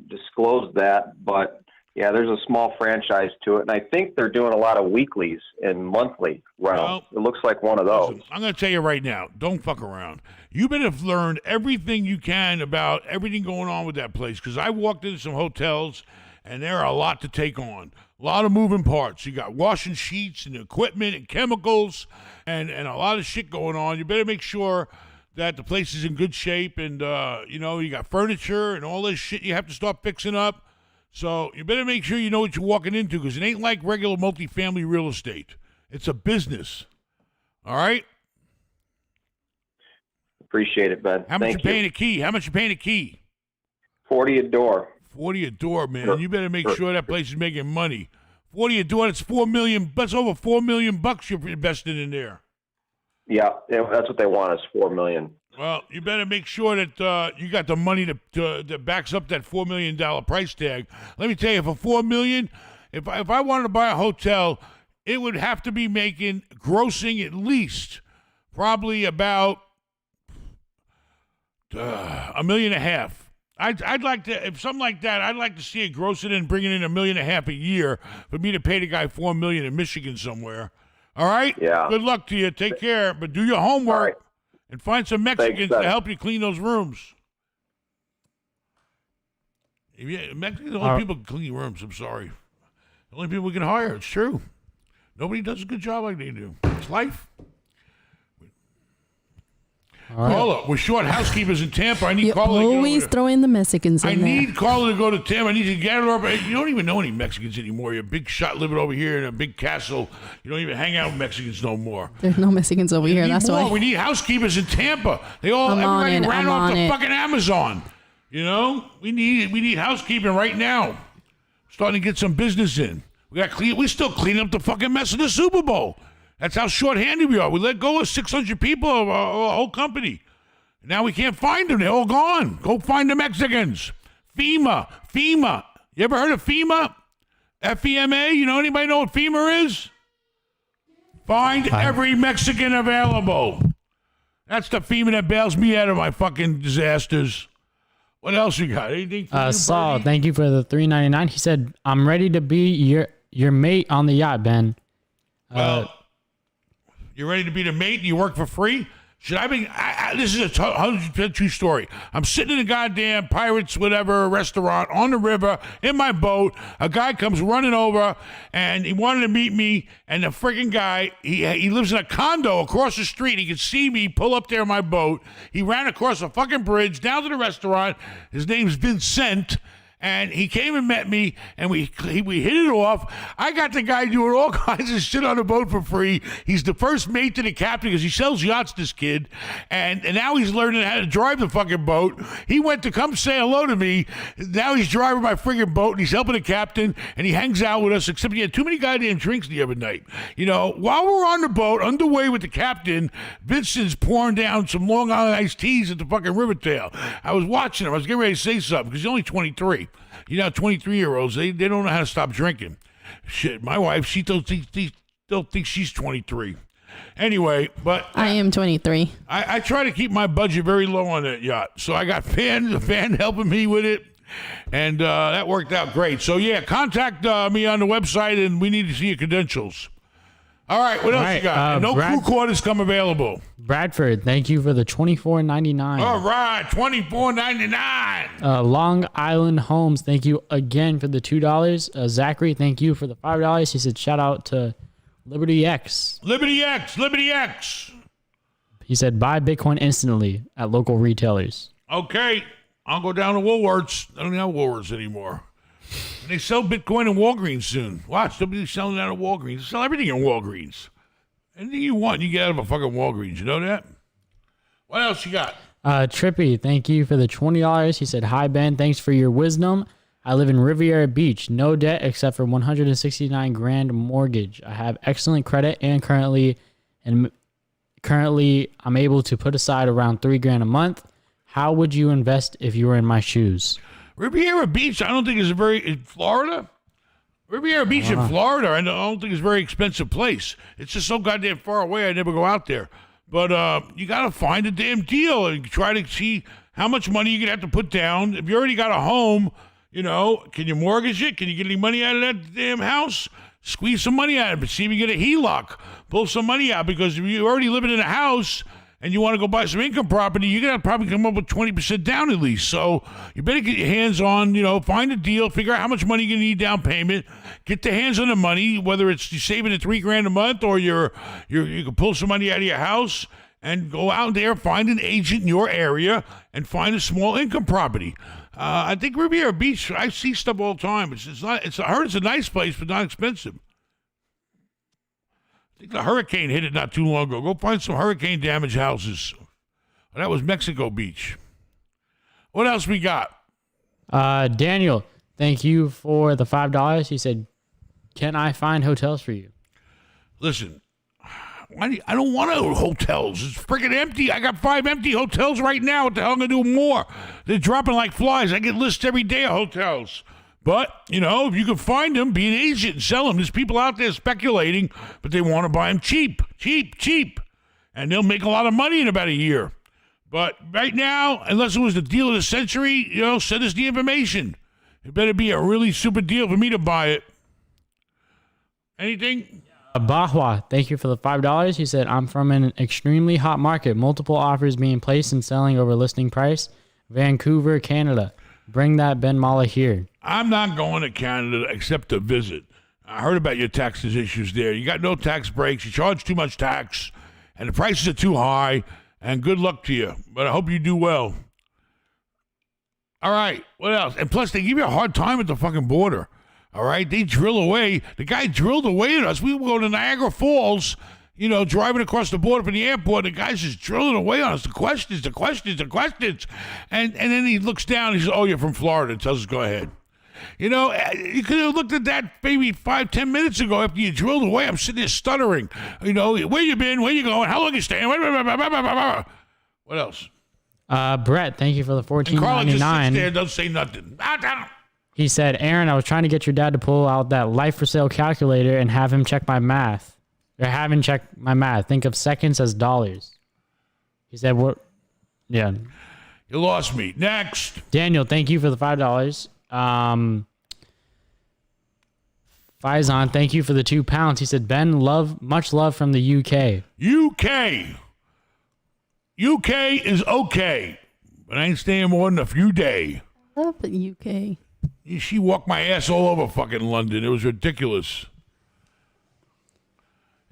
disclose that, but yeah, there's a small franchise to it, and I think they're doing a lot of weeklies and monthly rentals. It looks like one of those. Listen, I'm going to tell you right now, don't fuck around. You better have learned everything you can about everything going on with that place, because I walked into some hotels, and there are a lot to take on. A lot of moving parts. You got washing sheets and equipment and chemicals and a lot of shit going on. You better make sure that the place is in good shape, and, you got furniture and all this shit you have to start fixing up. So you better make sure you know what you're walking into, because it ain't like regular multifamily real estate. It's a business. All right? Appreciate it, Ben. How much Thank you paying a key? How much you paying a key? $40 a door. 40 a door, man. Sure. You better make sure that place is making money. 40 a door, that's $4 million. That's over $4 million you're investing in there. Yeah, that's what they want is $4 million. Well, you better make sure that you got the money that backs up that $4 million price tag. Let me tell you, for $4 million, if I wanted to buy a hotel, it would have to be grossing at least probably about $1.5 million. I'd like to, if something like that, I'd like to see it gross it in, bringing in $1.5 million a year for me to pay the guy $4 million in Michigan somewhere. All right? Yeah. Good luck to you. Take care, but do your homework and find some Mexicans to help you clean those rooms. Mexicans are the only people who can clean rooms. I'm sorry. The only people we can hire. It's true. Nobody does a good job like they do. It's life. Carla, we're short housekeepers in Tampa. I need You Carla. always throw in the Mexicans in I there. need Carla to go to Tampa. I need to get her over. You don't even know any Mexicans anymore. You're a big shot living over here in a big castle. You don't even hang out with Mexicans no more. There's no Mexicans over here. That's more. why. We need housekeepers in Tampa. Everybody ran off the fucking Amazon. You know, we need housekeeping right now. Starting to get some business in. We still cleaning up the fucking mess of the Super Bowl. That's how short-handed we are. We let go of 600 people of our whole company. Now we can't find them. They're all gone. Go find the Mexicans. FEMA. You ever heard of FEMA? FEMA? Anybody know what FEMA is? Find every Mexican available. That's the FEMA that bails me out of my fucking disasters. What else you got? Anything for you, Saul, Bernie? thank you for the $3.99. He said, "I'm ready to be your mate on the yacht, Ben." Well, you ready to be the mate? You work for free? Should I be? This is a 100% true story. I'm sitting in a goddamn Pirates whatever restaurant on the river in my boat. A guy comes running over and he wanted to meet me. And the freaking guy, he lives in a condo across the street. He could see me pull up there in my boat. He ran across a fucking bridge down to the restaurant. His name's Vincent. And he came and met me, and we hit it off. I got the guy doing all kinds of shit on the boat for free. He's the first mate to the captain because he sells yachts, this kid. And now he's learning how to drive the fucking boat. He went to come say hello to me. Now he's driving my friggin' boat, and he's helping the captain, and he hangs out with us, except he had too many goddamn drinks the other night. You know, while we're on the boat, underway with the captain, Vincent's pouring down some Long Island iced teas at the fucking Rivertail. I was watching him. I was getting ready to say something because he's only 23. You know, 23-year-olds, they don't know how to stop drinking. Shit, my wife, she don't think she's 23. Anyway, but I am 23. I try to keep my budget very low on that yacht. So I got the fan helping me with it, and that worked out great. So yeah, contact me on the website, and we need to see your credentials. All right, what else you got? No crew quarters come available. Bradford, thank you for the $24.99. All right, $24.99. Long Island Homes, thank you again for the $2. Zachary, thank you for the $5. He said, shout out to Liberty X. Liberty X. He said, buy Bitcoin instantly at local retailers. Okay, I'll go down to Woolworths. I don't have Woolworths anymore. They sell Bitcoin in Walgreens soon. Watch, they'll be selling that at Walgreens. They sell everything in Walgreens. Anything you want, you get out of a fucking Walgreens. You know that? What else you got? Trippy, thank you for the $20. He said, hi, Ben. Thanks for your wisdom. I live in Riviera Beach. No debt except for $169,000 mortgage. I have excellent credit and currently I'm able to put aside around $3,000 a month. How would you invest if you were in my shoes? Riviera Beach, I don't think is in Florida. Riviera Beach in Florida, I don't think it's a very expensive place. It's just so goddamn far away, I never go out there. But you got to find a damn deal and try to see how much money you're going to have to put down. If you already got a home, you know, can you mortgage it? Can you get any money out of that damn house? Squeeze some money out of it. See if you get a HELOC. Pull some money out, because if you're already living in a house and you want to go buy some income property, you're going to probably come up with 20% down at least. So you better get your hands on, you know, find a deal, figure out how much money you need down payment, get the hands on the money, whether it's you saving it $3,000 a month or you can pull some money out of your house and go out there, find an agent in your area and find a small income property. I think Riviera Beach, I see stuff all the time. I heard it's a nice place, but not expensive. I think the hurricane hit it not too long ago. Go find some hurricane damaged houses. That was Mexico Beach. What else we got? Daniel, thank you for the $5. He said, can I find hotels for you? Listen, I don't want hotels. It's freaking empty. I got 5 empty hotels right now. What the hell am I going to do more? They're dropping like flies. I get lists every day of hotels. But, you know, if you can find them, be an agent and sell them. There's people out there speculating, but they want to buy them cheap. And they'll make a lot of money in about a year. But right now, unless it was the deal of the century, you know, send us the information. It better be a really super deal for me to buy it. Anything? Bahwa, thank you for the $5. He said, I'm from an extremely hot market. Multiple offers being placed and selling over listing price. Vancouver, Canada. Bring that Ben Mallah here. I'm not going to Canada except to visit. I heard about your taxes issues there. You got no tax breaks. You charge too much tax, and the prices are too high, and good luck to you. But I hope you do well. All right, what else? And plus, they give you a hard time at the fucking border. All right, they drill away. The guy drilled away at us. We were going to Niagara Falls, you know, driving across the border from the airport. The guy's just drilling away on us. The questions. And then he looks down. He says, oh, you're from Florida. And tells us, go ahead. You know, you could have looked at that maybe 5-10 minutes ago after you drilled away. I'm sitting there stuttering. You know, where you been? Where you going? How long you staying? What else? Brett, thank you for the $14.99. Carla just sits there and doesn't say nothing. He said, Aaron, I was trying to get your dad to pull out that life for sale calculator and have him check my math. Or have him check my math. Think of seconds as dollars. He said, what? Yeah. You lost me. Next. Daniel, thank you for the $5. Faizan, thank you for the £2. He said, Ben, much love from the UK. UK is okay, but I ain't staying more than a few days. Love the UK. She walked my ass all over fucking London. It was ridiculous.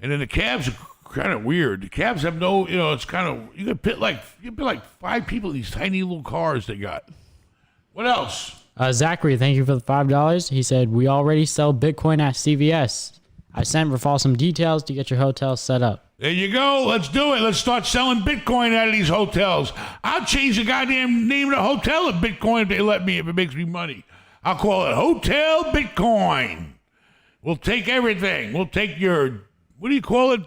And then the cabs are kind of weird. The cabs have no, you know, it's kind of, you could fit like 5 people in these tiny little cars they got. What else? Zachary, thank you for the $5. He said, we already sell Bitcoin at CVS. I sent Rafal some details to get your hotel set up. There you go. Let's do it. Let's start selling Bitcoin out of these hotels. I'll change the goddamn name of the hotel to Bitcoin if they let me, if it makes me money. I'll call it Hotel Bitcoin. We'll take everything. We'll take your, what do you call it?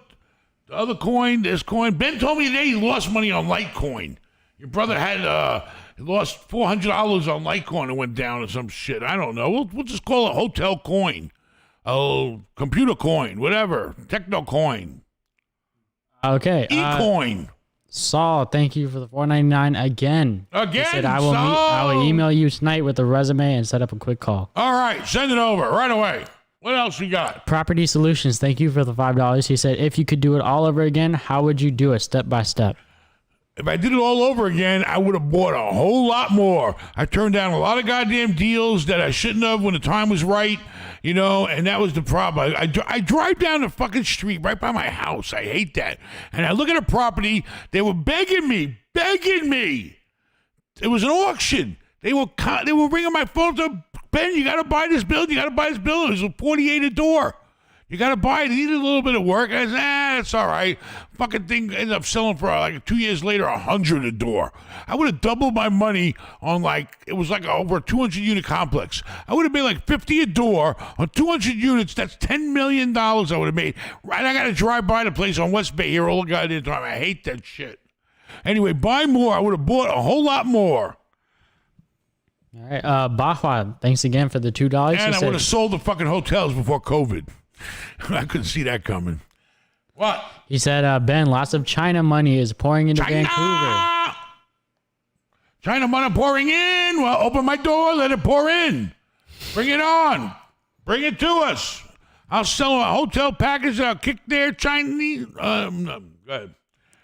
The other coin, this coin. Ben told me today he lost money on Litecoin. Your brother had he lost $400 on Litecoin and went down or some shit. I don't know. We'll just call it Hotel Coin. Computer coin, whatever. Techno coin. Okay. E-coin. Saul, thank you for the $4.99 again. Again, he said, I will email you tonight with a resume and set up a quick call. All right, send it over right away. What else we got? Property Solutions, thank you for the $5. He said, if you could do it all over again, how would you do it step by step? If I did it all over again, I would have bought a whole lot more. I turned down a lot of goddamn deals that I shouldn't have when the time was right, you know, and that was the problem. I drive down the fucking street right by my house. I hate that. And I look at a property. They were begging me. It was an auction. They were ringing my phone to, Ben, you got to buy this building. It was a $48 a door. You got to buy it. It needed a little bit of work. I said, that's all right. Fucking thing ended up selling for like 2 years later, $100 a door. I would have doubled my money on it was like over a 200 unit complex. I would have made like 50 a door on 200 units. That's $10 million I would have made. Right, I got to drive by the place on West Bay here all the goddamn time. I hate that shit. Anyway, buy more. I would have bought a whole lot more. All right. Bahwa, thanks again for the $2. And I would have sold the fucking hotels before COVID. I couldn't see that coming. What? He said, Ben, lots of China money is pouring into Vancouver. China money pouring in. Well, open my door, let it pour in. Bring it on. Bring it to us. I'll sell a hotel package. I'll kick their Chinese. No, go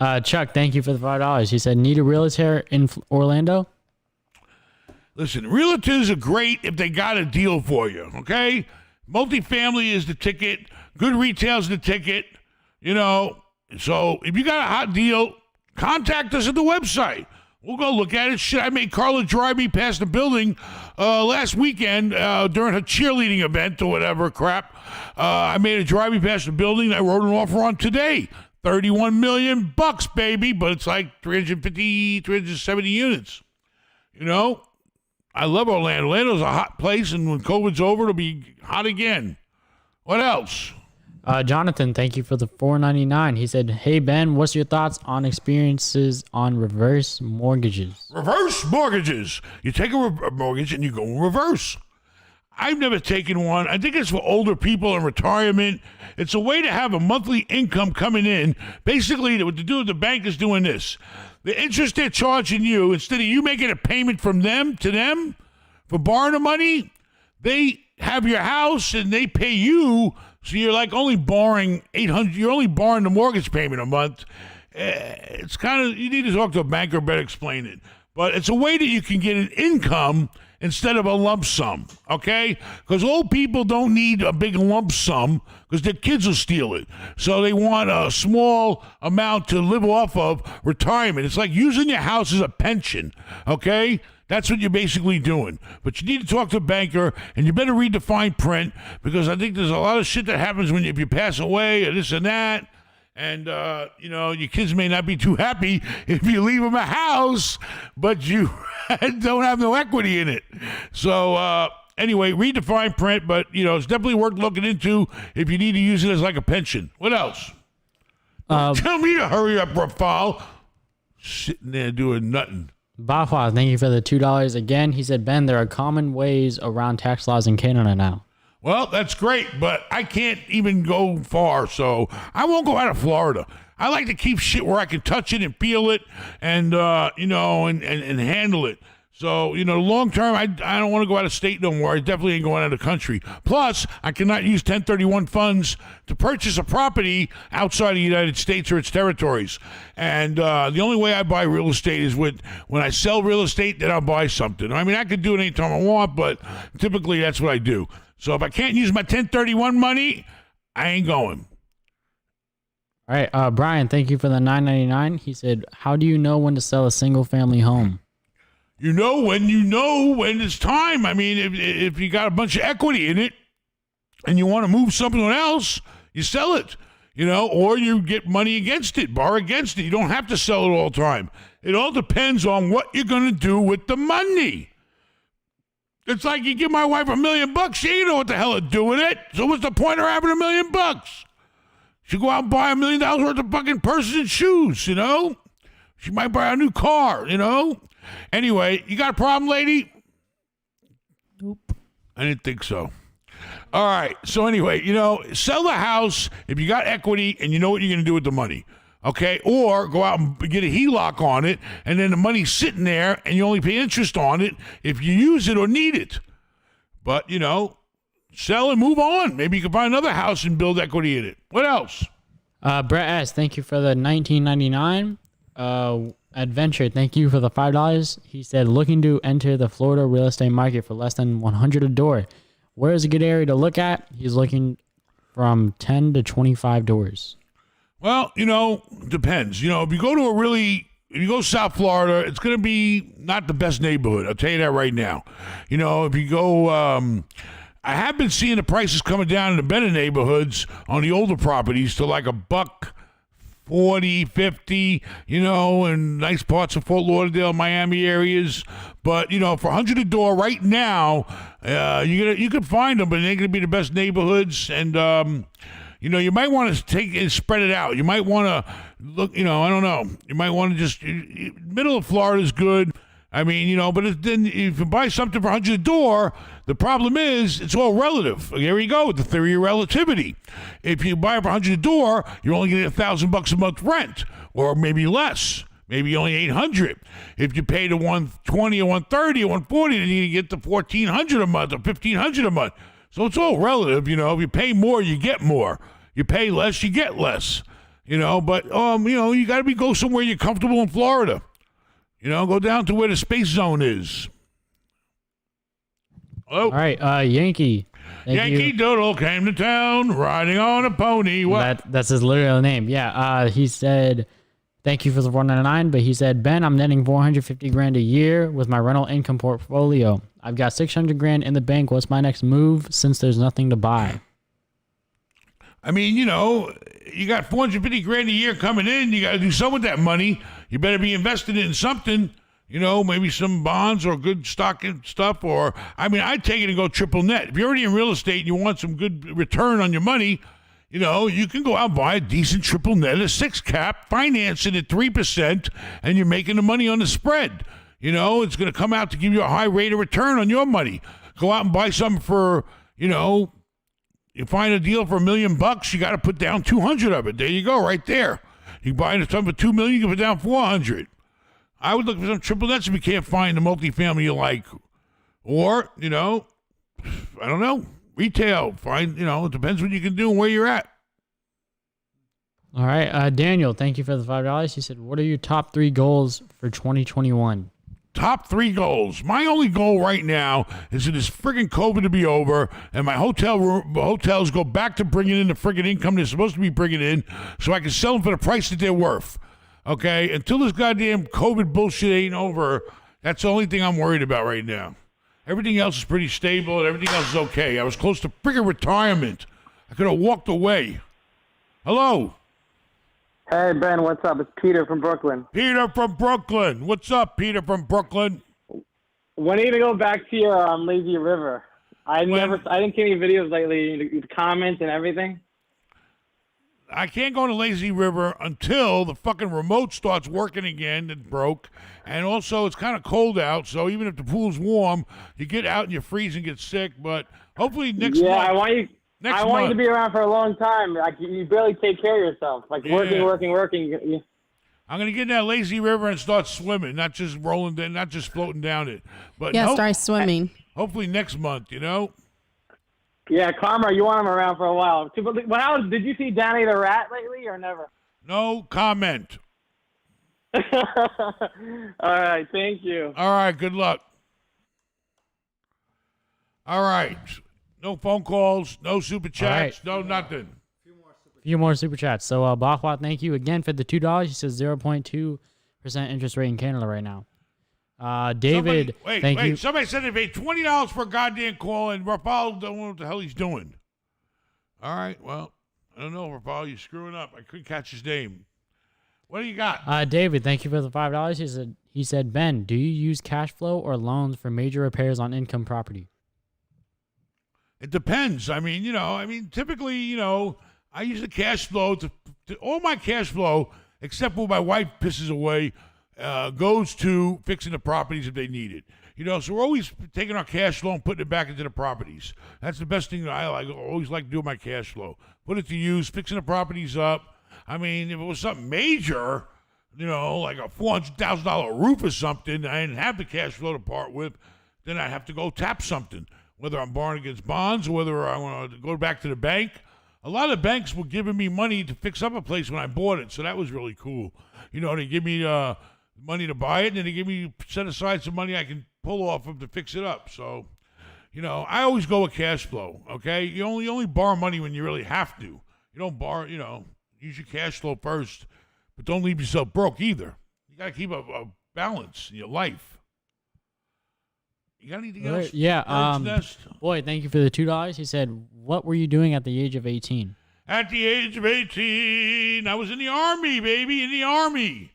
ahead. Chuck, thank you for the $5. He said, need a realtor in Orlando? Listen, realtors are great if they got a deal for you, okay? Multifamily is the ticket. Good retail's the ticket. You know, so if you got a hot deal, contact us at the website. We'll go look at it. Shit, I made Carla drive me past the building last weekend during her cheerleading event or whatever crap. I made her drive me past the building. I wrote an offer on today. $31 million, baby, but it's like 350, 370 units. You know? I love Orlando. Orlando's a hot place, and when COVID's over, it'll be hot again. What else? Jonathan, thank you for the $4.99. He said, hey, Ben, what's your thoughts on experiences on reverse mortgages? Reverse mortgages. You take a mortgage and you go in reverse. I've never taken one. I think it's for older people in retirement. It's a way to have a monthly income coming in. Basically, what to do with the bank is doing this. The interest they're charging you, instead of you making a payment from them to them for borrowing the money, they have your house and they pay you. So you're like only borrowing $800. You're only borrowing the mortgage payment a month. It's kind of, you need to talk to a banker, better explain it. But it's a way that you can get an income instead of a lump sum, okay? Because old people don't need a big lump sum because their kids will steal it. So they want a small amount to live off of retirement. It's like using your house as a pension, okay? That's what you're basically doing. But you need to talk to a banker, and you better read the fine print because I think there's a lot of shit that happens if you pass away or this and that. And, you know, your kids may not be too happy if you leave them a house, but you don't have no equity in it. So, anyway, read the fine print, but, you know, it's definitely worth looking into if you need to use it as like a pension. What else? Tell me to hurry up, Rafal. Sitting there doing nothing. Bahwa, thank you for the $2 again. He said, Ben, there are common ways around tax laws in Canada now. Well, that's great, but I can't even go far, so I won't go out of Florida. I like to keep shit where I can touch it and feel it and, you know, and handle it. So, you know, long term, I don't want to go out of state no more. I definitely ain't going out of the country. Plus, I cannot use 1031 funds to purchase a property outside of the United States or its territories. And the only way I buy real estate is when I sell real estate, then I'll buy something. I mean, I could do it anytime I want, but typically that's what I do. So if I can't use my 1031 money, I ain't going. All right, Brian, thank you for the $9.99. He said, how do you know when to sell a single family home? You know when it's time. I mean, if you got a bunch of equity in it and you want to move something else, you sell it, or you get money against it, borrow against it. You don't have to sell it all the time. It all depends on what you're going to do with the money. It's like you give my wife $1 million, she ain't know what the hell to do with it. So what's the point of having $1 million? She go out and buy $1 million worth of fucking purses and shoes, She might buy a new car, Anyway, you got a problem, lady? Nope. I didn't think so. All right. So anyway, sell the house if you got equity and you know what you're going to do with the money. Okay. Or go out and get a HELOC on it, and then the money's sitting there and you only pay interest on it if you use it or need it. But, sell and move on. Maybe you can buy another house and build equity in it. What else? Brett S., thank you for the $19.99. Adventure, thank you for the $5. He said, looking to enter the Florida real estate market for less than $100 a door. Where is a good area to look at? He's looking from 10 to 25 doors. Well, depends. If you go South Florida, it's going to be not the best neighborhood. I'll tell you that right now. If you go, I have been seeing the prices coming down in the better neighborhoods on the older properties to like $140, $50, in nice parts of Fort Lauderdale, Miami areas. But, for $100 a door right now, you can find them, but they ain't going to be the best neighborhoods. And, you might want to take and spread it out. You might want to look, I don't know. You might want to just, middle of Florida is good. I mean, but then if you buy something for $100 a door, the problem is it's all relative. Here you go with the theory of relativity. If you buy it for $100 a door, you're only going to get $1,000 a month rent, or maybe less. Maybe only $800. If you pay the $120 or $130 or $140, then you get the $1,400 a month or $1,500 a month. So it's all relative. If you pay more, you get more. You pay less, you get less. But you got to go somewhere you're comfortable in Florida. Go down to where the space zone is. Oh. All right, Yankee. Yankee Doodle came to town riding on a pony. What? That's his literal name. Yeah. He said, thank you for the $4.99, but he said, Ben, I'm netting $450,000 a year with my rental income portfolio. I've got $600,000 in the bank. What's my next move since there's nothing to buy? I mean, you got $450,000 a year coming in. You got to do something with that money. You better be invested in something, maybe some bonds or good stock and stuff. Or, I'd take it and go triple net. If you're already in real estate and you want some good return on your money, you can go out and buy a decent triple net, a 6 cap, finance it at 3%, and you're making the money on the spread. It's going to come out to give you a high rate of return on your money. Go out and buy something for, you find a deal for $1 million, you got to put down 200 of it. There you go, right there. You buy something for $2 million, you can put down 400. I would look for some triple nets if you can't find the multifamily you like. Or, I don't know, retail. Find, it depends what you can do and where you're at. All right, Daniel, thank you for the $5. He said, what are your top 3 goals for 2021? Top 3 goals. My only goal right now is for this friggin' COVID to be over and my hotels go back to bringing in the friggin' income they're supposed to be bringing in so I can sell them for the price that they're worth. Okay? Until this goddamn COVID bullshit ain't over, that's the only thing I'm worried about right now. Everything else is pretty stable and everything else is okay. I was close to friggin' retirement. I could have walked away. Hello? Hey, Ben, what's up? It's Peter from Brooklyn. Peter from Brooklyn. What's up, Peter from Brooklyn? When are you going to go back to your lazy river? I didn't see any videos lately, the comments and everything. I can't go to Lazy River until the fucking remote starts working again. It broke. And also, it's kind of cold out, so even if the pool's warm, you get out and you freeze and get sick. But hopefully next month. I want you to be around for a long time. Like, you barely take care of yourself. Like, working. I'm going to get in that Lazy River and start swimming, not just rolling down, not just floating down it. But start swimming. Hopefully next month, Yeah, Karma, you want him around for a while. But did you see Danny the Rat lately or never? No comment. All right, thank you. All right, good luck. All right. No phone calls, no super chats, no nothing. A few more super chats. So, Bachwa, thank you again for the $2. He says 0.2% interest rate in Canada right now. David, thank you. Somebody said they paid $20 for a goddamn call, and Rapal don't know what the hell he's doing. All right, well, I don't know, Rapal. You're screwing up. I couldn't catch his name. What do you got? David, thank you for the $5. He said, Ben, do you use cash flow or loans for major repairs on income property? It depends. I mean, typically, I use the cash flow to all my cash flow, except when my wife pisses away, goes to fixing the properties if they need it. So we're always taking our cash flow and putting it back into the properties. That's the best thing that I always like to do with my cash flow. Put it to use, fixing the properties up. I mean, if it was something major, like a $400,000 roof or something, I didn't have the cash flow to part with, then I'd have to go tap something, whether I'm borrowing against bonds or whether I want to go back to the bank. A lot of banks were giving me money to fix up a place when I bought it, so that was really cool. They give me money to buy it, and then they give me set aside some money I can pull off of to fix it up. So, I always go with cash flow, okay? You only borrow money when you really have to. You don't borrow, use your cash flow first, but don't leave yourself broke either. You got to keep a balance in your life. You got anything else? Yeah. Boy, thank you for the $2. He said, what were you doing at the age of 18? At the age of 18, I was in the Army, baby, in the Army.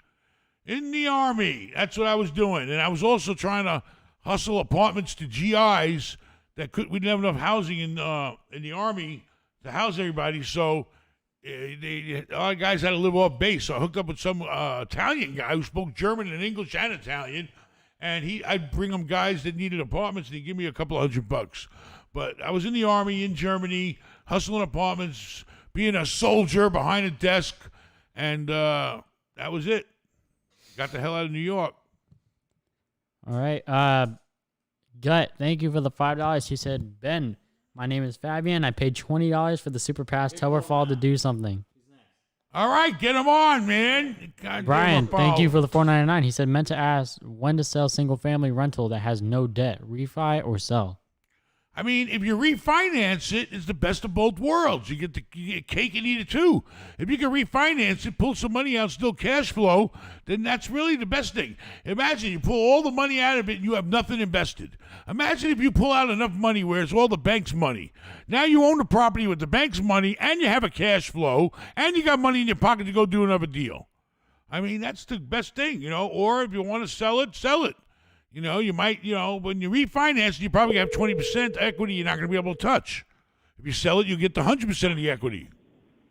In the Army. That's what I was doing. And I was also trying to hustle apartments to GIs we didn't have enough housing in the Army to house everybody, so our guys had to live off base. So I hooked up with some Italian guy who spoke German and English and Italian, and I'd bring him guys that needed apartments, and he'd give me a couple of $100. But I was in the Army in Germany, hustling apartments, being a soldier behind a desk, and that was it. Got the hell out of New York. All right. Gut, thank you for the $5. He said, Ben, my name is Fabian. I paid $20 for the Super Pass. Tell Rafal to do something. All right, get him on, man. God, Brian, thank you for the $4.99. He said, meant to ask when to sell single-family rental that has no debt, refi or sell. I mean, if you refinance it, it's the best of both worlds. You get cake and eat it too. If you can refinance it, pull some money out, still cash flow, then that's really the best thing. Imagine you pull all the money out of it and you have nothing invested. Imagine if you pull out enough money where it's all the bank's money. Now you own the property with the bank's money and you have a cash flow and you got money in your pocket to go do another deal. I mean, that's the best thing, Or if you want to sell it, sell it. You might, when you refinance, you probably have 20% equity you're not going to be able to touch. If you sell it, you get the 100% of the equity.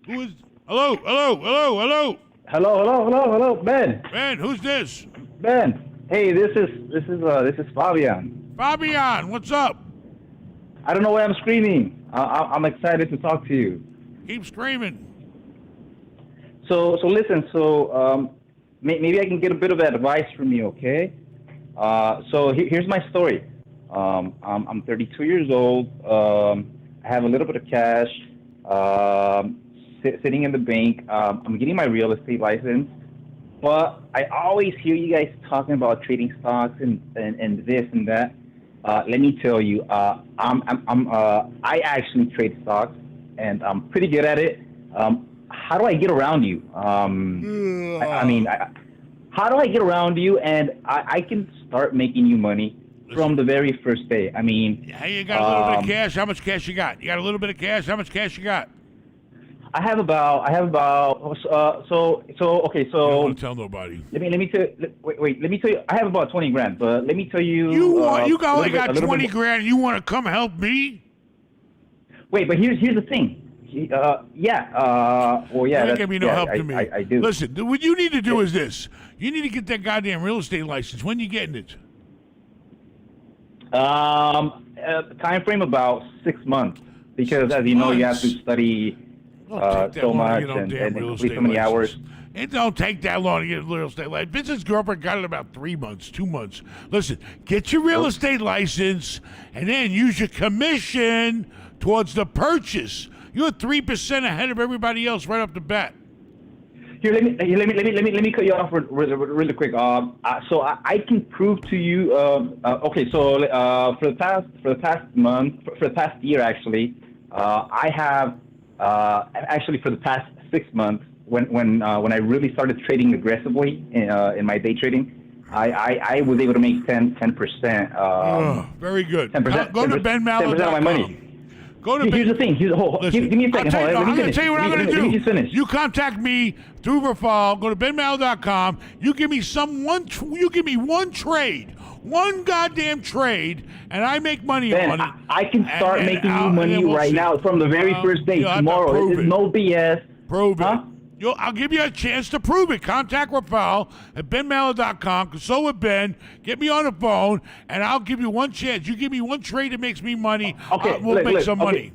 Who is? Hello, Ben. Ben, who's this? Ben. Hey, this is Fabian. Fabian, what's up? I don't know why I'm screaming. I'm excited to talk to you. Keep screaming. So listen. Maybe I can get a bit of advice from you, okay? Here's my story. I'm 32 years old. I have a little bit of cash sitting in the bank. I'm getting my real estate license, but I always hear you guys talking about trading stocks and this and that. Let me tell you, I actually trade stocks, and I'm pretty good at it. How do I get around you? How do I get around you and I can start making you money from the very first day? I mean, hey, you got a little bit of cash. How much cash you got? You got a little bit of cash. How much cash you got? I have about. So okay. So you don't want to tell nobody. Let me tell. Wait. Let me tell you. I have about 20 grand. But let me tell you. You got 20 grand. You want to come help me? Wait, but here's the thing. Well, yeah. You ain't gonna be no help to me. I do. Listen, what you need to do is this. You need to get that goddamn real estate license. When you getting it? Time frame about 6 months, because as you know, you have to study so much and complete so many hours. It don't take that long to get a real estate license. Vincent's girlfriend got it in about 3 months, 2 months. Listen, get your real estate license and then use your commission towards the purchase. You're 3% ahead of everybody else right off the bat. Here, let me cut you off really quick. So I can prove to you. Okay, so for the past year, actually, I have actually for the past 6 months when I really started trading aggressively in my day trading, I was able to make 10%. Very good. 10%. Go to 10% of my money. Go to Here's the thing. Give me a second. I'm going to tell you what I'm going to do. Let me just finish. You contact me through Rafal. Go to benmallah.com. You give me you give me one trade, one goddamn trade, and I make money on it. I can start making you money right now from the very first day. Tomorrow. There's no BS. Prove it. I'll give you a chance to prove it. Contact Rafal at benmallah.com. Consult with Ben. Get me on the phone, and I'll give you one chance. You give me one trade that makes me money. Okay, we'll make some money.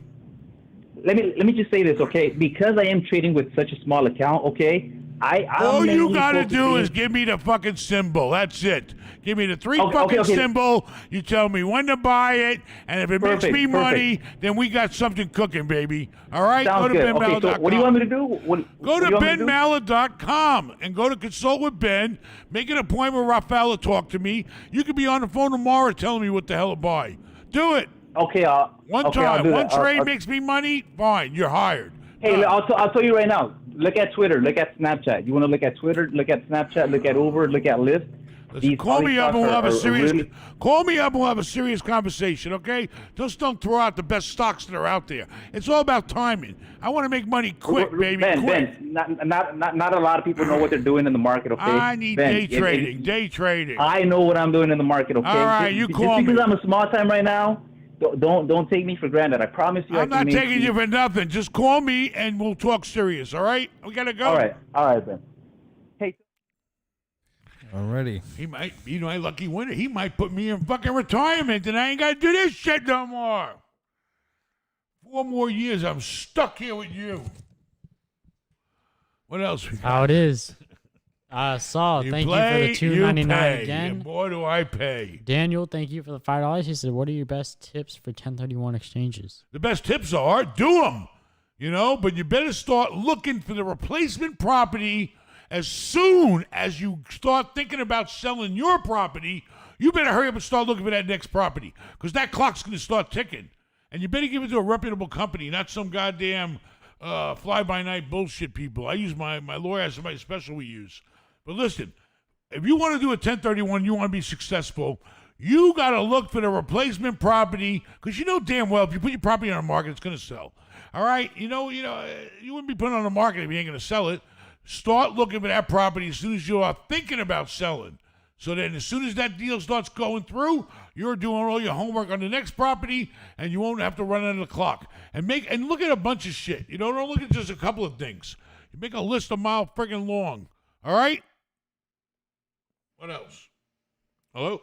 Let me just say this, okay? Because I am trading with such a small account, okay? All you gotta do is give me the fucking symbol. That's it. Give me the fucking symbol. You tell me when to buy it, and if it makes me money, then we got something cooking, baby. All right? Sounds go to good. benmallah.com. Okay, so what do you want me to do? Go to benmallah.com and go to consult with Ben. Make an appointment with Rafael to talk to me. You could be on the phone tomorrow telling me what the hell to buy. Do it. Okay. One trade makes me money. Fine, you're hired. Hey, I'll tell you right now. Look at Twitter. Look at Snapchat. You want to look at Twitter? Look at Snapchat. Look at Uber. Look at Lyft. Call me up and we'll have a serious conversation, okay? Just don't throw out the best stocks that are out there. It's all about timing. I want to make money quick, baby. Ben, not a lot of people know what they're doing in the market, okay? I need day trading. I know what I'm doing in the market, okay? All right, you call me. Just because I'm a small time right now, don't take me for granted. I promise you. I'm not taking you for nothing. Just call me and we'll talk serious, all right? We got to go. All right, Ben. Hey. Already. He might be my lucky winner. He might put me in fucking retirement and I ain't got to do this shit no more. 4 more years, I'm stuck here with you. What else we got? How it is. Saul, thank you for the $2.99 again. And boy, do I pay. Daniel, thank you for the $5. He said, what are your best tips for 1031 exchanges? The best tips are do them, but you better start looking for the replacement property as soon as you start thinking about selling your property. You better hurry up and start looking for that next property because that clock's going to start ticking. And you better give it to a reputable company, not some goddamn fly-by-night bullshit people. I use my lawyer as somebody special we use. But listen, if you want to do a 1031, you want to be successful, you got to look for the replacement property because you know damn well if you put your property on the market, it's going to sell. All right? You wouldn't be putting it on the market if you ain't going to sell it. Start looking for that property as soon as you are thinking about selling. So then as soon as that deal starts going through, you're doing all your homework on the next property and you won't have to run out of the clock. And look at a bunch of shit. Don't look at just a couple of things. You make a list a mile friggin' long. All right? What else? Hello?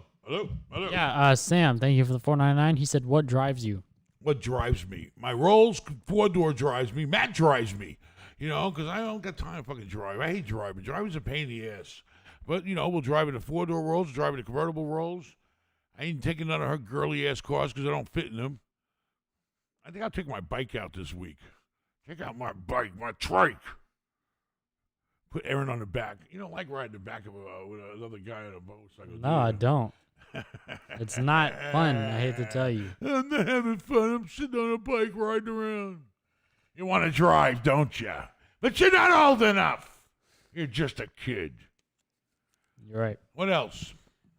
Yeah, Sam, thank you for the $4.99. He said, what drives you? What drives me? My Rolls 4-door drives me. Matt drives me. Because I don't got time to fucking drive. I hate driving. Driving's a pain in the ass. But, we'll drive in the 4-door Rolls, drive in the convertible Rolls. I ain't taking none of her girly-ass cars because I don't fit in them. I think I'll take my bike out this week. Check out my bike, my trike. Put Aaron on the back. You don't like riding the back of with another guy on a motorcycle. No, I don't. It's not fun, I hate to tell you. I'm not having fun. I'm sitting on a bike riding around. You want to drive, don't you? But you're not old enough. You're just a kid. You're right. What else?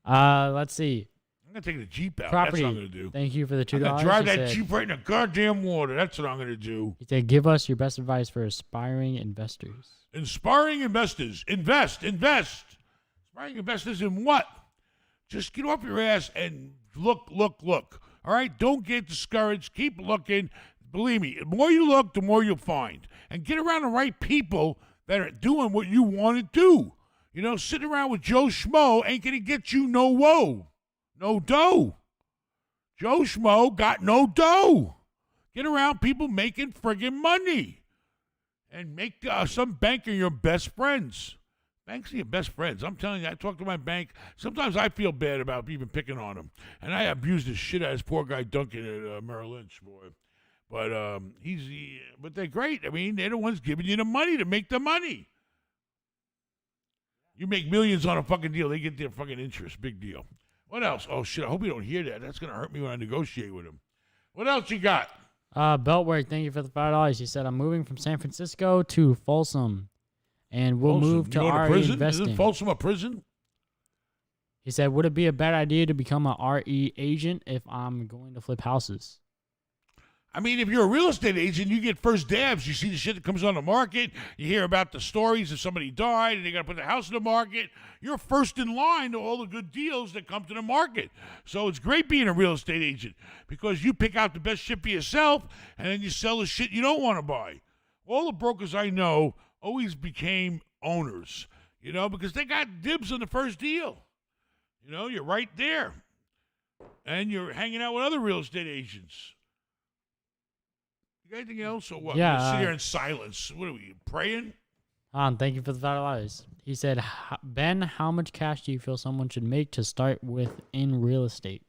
Let's see. I'm going to take the Jeep out. Property. That's what I'm going to do. Thank you for the $2. I'm going to drive that Jeep right in the goddamn water. That's what I'm going to do. He said, give us your best advice for aspiring investors. Inspiring investors. Invest. Aspiring investors in what? Just get off your ass and look. All right? Don't get discouraged. Keep looking. Believe me, the more you look, the more you'll find. And get around the right people that are doing what you want to do. Sitting around with Joe Schmo ain't going to get you no dough. Joe Schmo got no dough. Get around people making friggin' money. And make some banker your best friends. Banks are your best friends. I'm telling you, I talk to my bank. Sometimes I feel bad about even picking on him. And I abused the shit out of this poor guy Duncan at Merrill Lynch, boy. But but they're great. I mean, they're the ones giving you the money to make the money. You make millions on a fucking deal. They get their fucking interest. Big deal. What else? Oh, shit. I hope you don't hear that. That's going to hurt me when I negotiate with him. What else you got? Beltwork, thank you for the $5. He said, I'm moving from San Francisco to Folsom, and we'll move to RE Investing. Isn't Folsom a prison? He said, would it be a bad idea to become a RE agent if I'm going to flip houses? I mean, if you're a real estate agent, you get first dabs. You see the shit that comes on the market. You hear about the stories of somebody died and they got to put the house in the market. You're first in line to all the good deals that come to the market. So it's great being a real estate agent because you pick out the best shit for yourself and then you sell the shit you don't want to buy. All the brokers I know always became owners, because they got dibs on the first deal. You're right there. And you're hanging out with other real estate agents. You got anything else or what? Yeah. We'll sit here in silence. What are we, praying? Thank you for the $5. He said, Ben, how much cash do you feel someone should make to start with in real estate?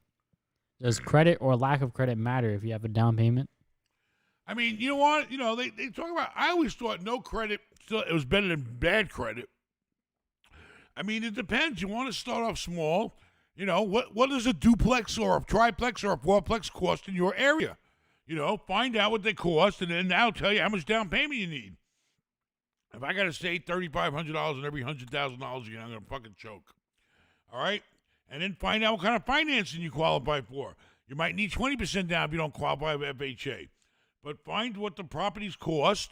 Does credit or lack of credit matter if you have a down payment? I mean, you know what? They talk about, I always thought no credit, still it was better than bad credit. I mean, it depends. You want to start off small. What does a duplex or a triplex or a fourplex cost in your area? Find out what they cost, and then that'll tell you how much down payment you need. If I got to say $3,500 on every $100,000 again, I'm going to fucking choke. All right? And then find out what kind of financing you qualify for. You might need 20% down if you don't qualify for FHA. But find what the properties cost,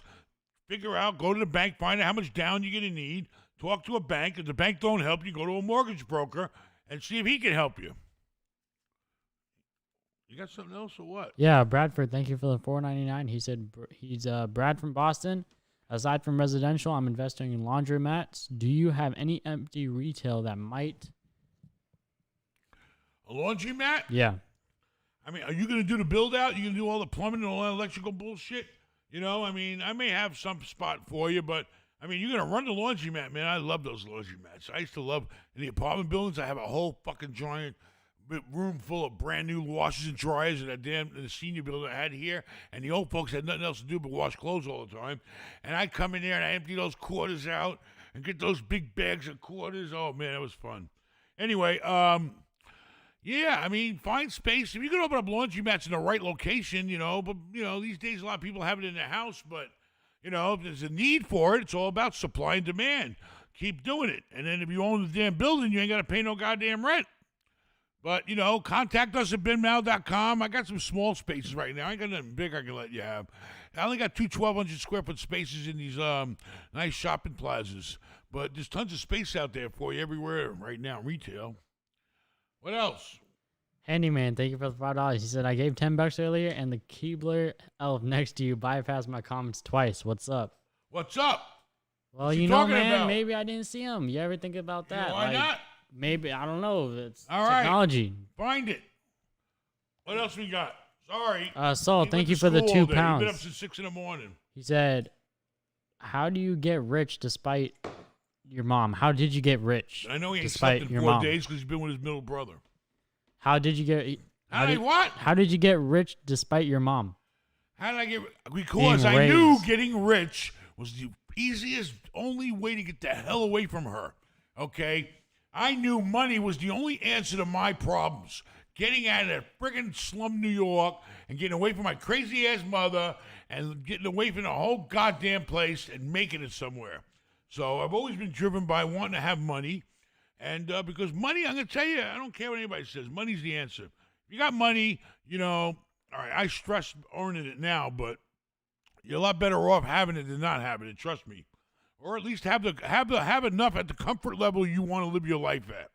figure out, go to the bank, find out how much down you're going to need, talk to a bank. If the bank don't help you, go to a mortgage broker and see if he can help you. You got something else or what? Yeah, Bradford, thank you for the $4.99. He said he's Brad from Boston. Aside from residential, I'm investing in laundromats. Do you have any empty retail that might? A laundromat? Yeah. I mean, are you going to do the build out? You going to do all the plumbing and all that electrical bullshit? I mean, I may have some spot for you, but I mean, you're going to run the laundromat, man. I love those laundromats. I used to love in the apartment buildings. I have a whole fucking giant room full of brand new washers and dryers in the senior building I had here, and the old folks had nothing else to do but wash clothes all the time. And I'd come in there and I empty those quarters out and get those big bags of quarters. Oh man, that was fun. Anyway, yeah, I mean, find space. If you can open up laundromats in the right location, but these days a lot of people have it in their house, but if there's a need for it, it's all about supply and demand. Keep doing it. And then if you own the damn building, you ain't got to pay no goddamn rent. But, contact us at benmal.com. I got some small spaces right now. I ain't got nothing big I can let you have. I only got 1,200 square foot spaces in these nice shopping plazas. But there's tons of space out there for you everywhere right now, retail. What else? Handyman, thank you for the $5. He said, I gave $10 earlier, and the Keebler elf next to you bypassed my comments twice. What's up? What's up? Well, What's man, about? Maybe I didn't see him. You ever think about that? Why not? Maybe, I don't know. It's all right. technology. Find it. What else we got? Sorry. Saul, thank you for the £2. You've been up since 6 a.m. He said, how do you get rich despite your mom? How did you get rich? I know he ain't despite slept in your 4 mom? days because he's been with his middle brother. How did you get... What? How did you get rich despite your mom? How did I get... Because I knew getting rich was the easiest, only way to get the hell away from her. Okay? I knew money was the only answer to my problems. Getting out of that friggin' slum New York and getting away from my crazy-ass mother and getting away from the whole goddamn place and making it somewhere. So I've always been driven by wanting to have money. And because money, I'm going to tell you, I don't care what anybody says. Money's the answer. If you got money, all right, I stress earning it now, but you're a lot better off having it than not having it, trust me. Or at least have enough at the comfort level you want to live your life at.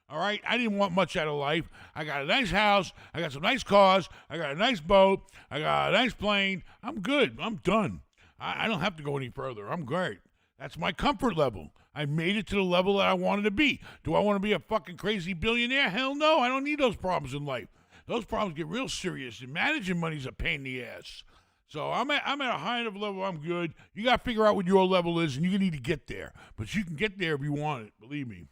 All right? I didn't want much out of life. I got a nice house. I got some nice cars. I got a nice boat. I got a nice plane. I'm good. I'm done. I don't have to go any further. I'm great. That's my comfort level. I made it to the level that I wanted to be. Do I want to be a fucking crazy billionaire? Hell no. I don't need those problems in life. Those problems get real serious, and managing money's a pain in the ass. So I'm at a high enough level. I'm good. You got to figure out what your level is, and you need to get there. But you can get there if you want it. Believe me.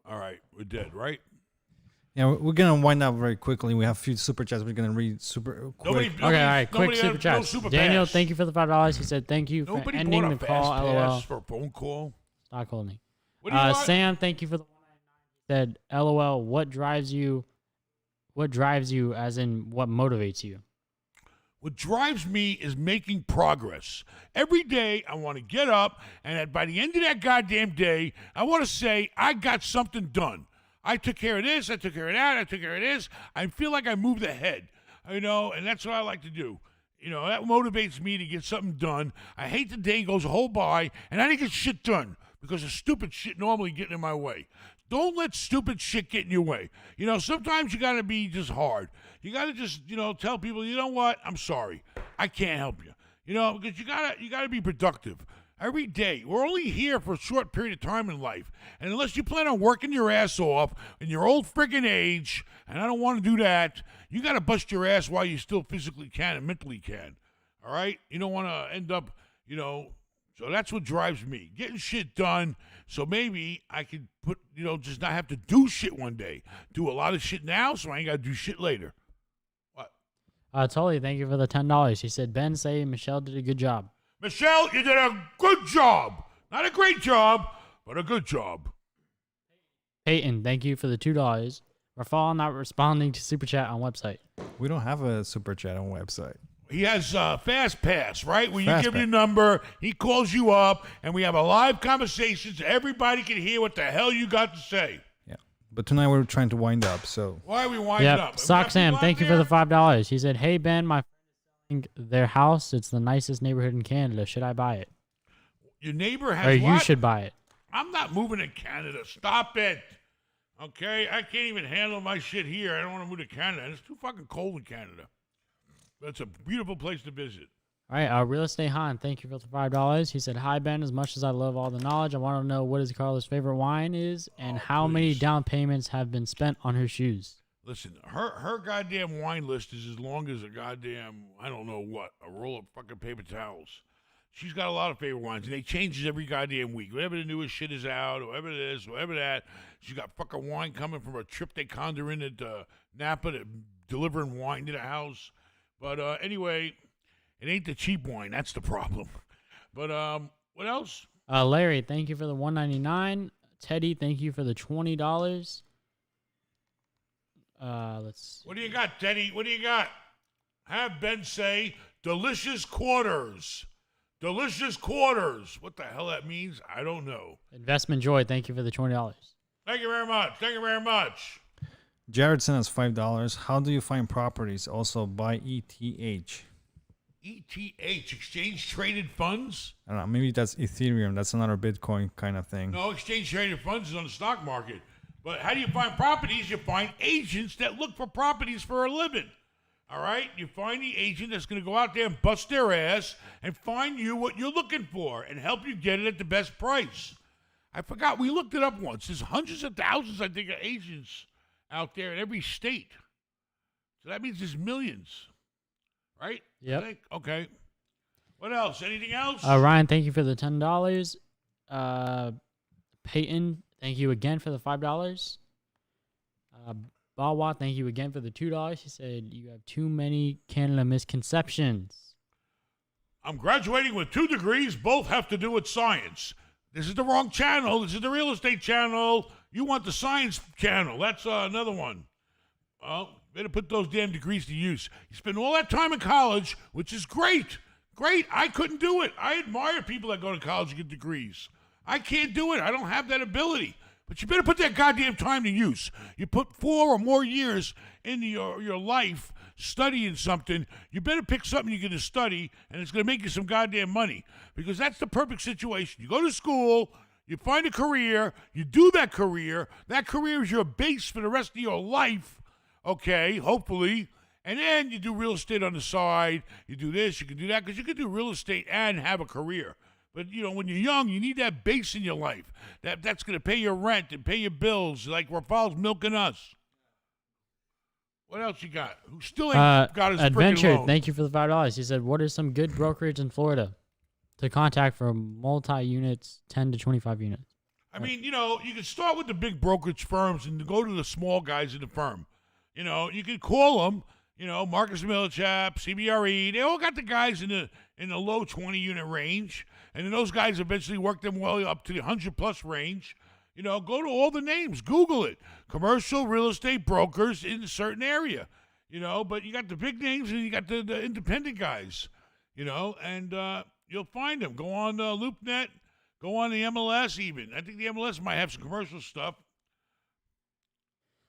All right, we're dead, right? Yeah, we're gonna wind up very quickly. We have a few super chats. We're gonna read super quick. Okay, all right, quick super chats. Daniel, thank you for the $5. He said thank you for ending the call. LOL. For a phone call. Stop calling me. What do you want? Sam, thank you for the $1.99. He said, LOL. What drives you? What drives you? As in, what motivates you? What drives me is making progress. Every day, I want to get up, and by the end of that goddamn day, I want to say, I got something done. I took care of this, I took care of that, I took care of this. I feel like I moved ahead, and that's what I like to do. That motivates me to get something done. I hate the day goes a whole by, and I didn't get shit done because of stupid shit normally getting in my way. Don't let stupid shit get in your way. Sometimes you got to be just hard. You got to just, tell people, you know what? I'm sorry. I can't help you. Because you got to be productive. Every day. We're only here for a short period of time in life. And unless you plan on working your ass off in your old friggin' age, and I don't want to do that, you got to bust your ass while you still physically can and mentally can. All right? You don't want to end up, so that's what drives me. Getting shit done so maybe I could just not have to do shit one day. Do a lot of shit now so I ain't got to do shit later. What? Totally. Thank you for the $10. She said, Ben, say Michelle did a good job. Michelle, you did a good job. Not a great job, but a good job. Peyton, thank you for the $2. Rafal not responding to Super Chat on website. We don't have a Super Chat on website. He has Fast Pass, right? Where you Fast give Pass. your number, he calls you up, and we have a live conversation so everybody can hear what the hell you got to say. Yeah. But tonight we're trying to wind up, so. Why are we winding up? Sock Sam, thank you for the $5. He said, hey, Ben, my friend is selling their house. It's the nicest neighborhood in Canada. Should I buy it? Your neighbor has Or what? you should buy it. I'm not moving to Canada. Stop it. Okay? I can't even handle my shit here. I don't want to move to Canada. It's too fucking cold in Canada. But it's a beautiful place to visit. All right, Real Estate Han, thank you for the $5. He said, hi, Ben, as much as I love all the knowledge, I want to know what is Carla's favorite wine is and how many down payments have been spent on her shoes. Listen, her goddamn wine list is as long as a goddamn, I don't know what, a roll of fucking paper towels. She's got a lot of favorite wines, and they changes every goddamn week. Whatever the newest shit is out, whatever it is, whatever that. She's got fucking wine coming from a trip they conned her in at Napa to delivering wine to the house. But anyway, it ain't the cheap wine. That's the problem. But what else? Larry, thank you for the $1.99. Teddy, thank you for the $20. Let's see. What do you got, Teddy? What do you got? Have Ben say, delicious quarters. Delicious quarters. What the hell that means, I don't know. Investment Joy, thank you for the $20. Thank you very much. Thank you very much. Jared sent us $5. How do you find properties? Also buy ETH. ETH, exchange traded funds? I don't know. Maybe that's Ethereum. That's another Bitcoin kind of thing. No, exchange traded funds is on the stock market. But how do you find properties? You find agents that look for properties for a living. All right? You find the agent that's going to go out there and bust their ass and find you what you're looking for and help you get it at the best price. I forgot. We looked it up once. There's hundreds of thousands, I think, of agents out there in every state. So that means there's millions. Right? Yep. I think? Okay. What else? Anything else? Ryan, thank you for the $10. Peyton, thank you again for the $5. Bawa, thank you again for the $2. He said, you have too many Canada misconceptions. I'm graduating with 2 degrees. Both have to do with science. This is the wrong channel. This is the real estate channel. You want the science channel. That's another one. Well, better put those damn degrees to use. You spend all that time in college, which is great. Great. I couldn't do it. I admire people that go to college and get degrees. I can't do it. I don't have that ability. But you better put that goddamn time to use. You put 4 or more years into your life studying something, you better pick something you're going to study, and it's going to make you some goddamn money. Because that's the perfect situation. You go to school, you find a career, you do that career is your base for the rest of your life, okay, hopefully, and then you do real estate on the side, you do this, you can do that, because you can do real estate and have a career. But, when you're young, you need that base in your life. That's going to pay your rent and pay your bills, like Rafal's milking us. What else you got? Who still ain't got his Adventure, loan? thank you for the $5. He said, what are some good brokerage in Florida to contact for multi-units, 10 to 25 units? I mean, you can start with the big brokerage firms and go to the small guys in the firm. You can call them, Marcus Millichap, CBRE. They all got the guys in the low 20-unit range. And then those guys eventually work them well up to the 100-plus range. Go to all the names. Google it. Commercial real estate brokers in a certain area. you know, but you got the big names and you got the independent guys, you know, and you'll find them. Go on LoopNet, go on the MLS even. I think the MLS might have some commercial stuff.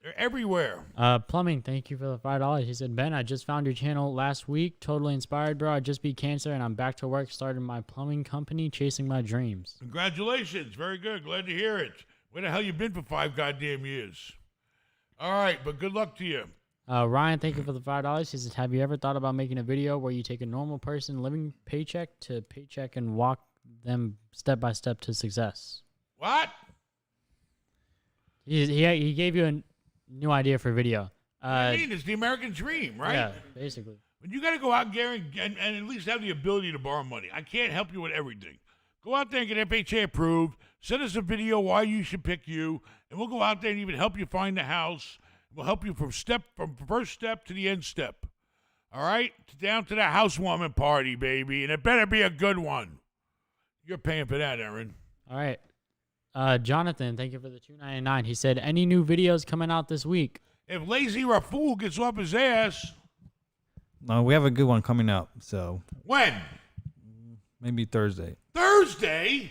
They're everywhere. Plumbing, thank you for the $5. He said, Ben, I just found your channel last week. Totally inspired, bro. I just beat cancer and I'm back to work, starting my plumbing company, chasing my dreams. Congratulations. Very good. Glad to hear it. Where the hell you been for 5 goddamn years? All right, but good luck to you. Ryan, thank you for the $5. He said, have you ever thought about making a video where you take a normal person living paycheck to paycheck and walk them step by step to success? What? He gave you a new idea for video. I mean, it's the American dream, right? Yeah, basically. But you got to go out there and at least have the ability to borrow money. I can't help you with everything. Go out there and get FHA approved. Send us a video why you should pick you, and we'll go out there and even help you find the house. We'll help you from first step to the end step. All right? Down to the housewarming party, baby, and it better be a good one. You're paying for that, Aaron. All right. Jonathan, thank you for the $2.99. He said, any new videos coming out this week? If Lazy Raful gets off his ass. No, we have a good one coming up. So when? Maybe Thursday. Thursday?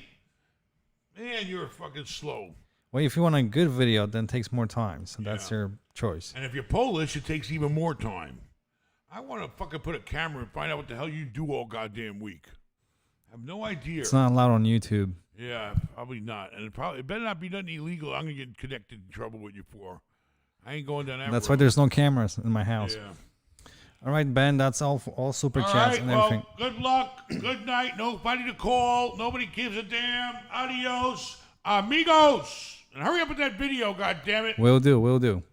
Man, you're fucking slow. Well, if you want a good video, then it takes more time. So that's your choice. And if you're Polish, it takes even more time. I want to fucking put a camera and find out what the hell you do all goddamn week. I have no idea. It's not allowed on YouTube. Yeah, probably not. And it better not be nothing illegal. I'm going to get connected in trouble with you for. I ain't going down that That's road. why there's no cameras in my house. Yeah. All right, Ben, that's all for all super All chats right, and everything. well, good luck. Good night. Nobody to call. Nobody gives a damn. Adios, amigos. And hurry up with that video, goddammit. Will do.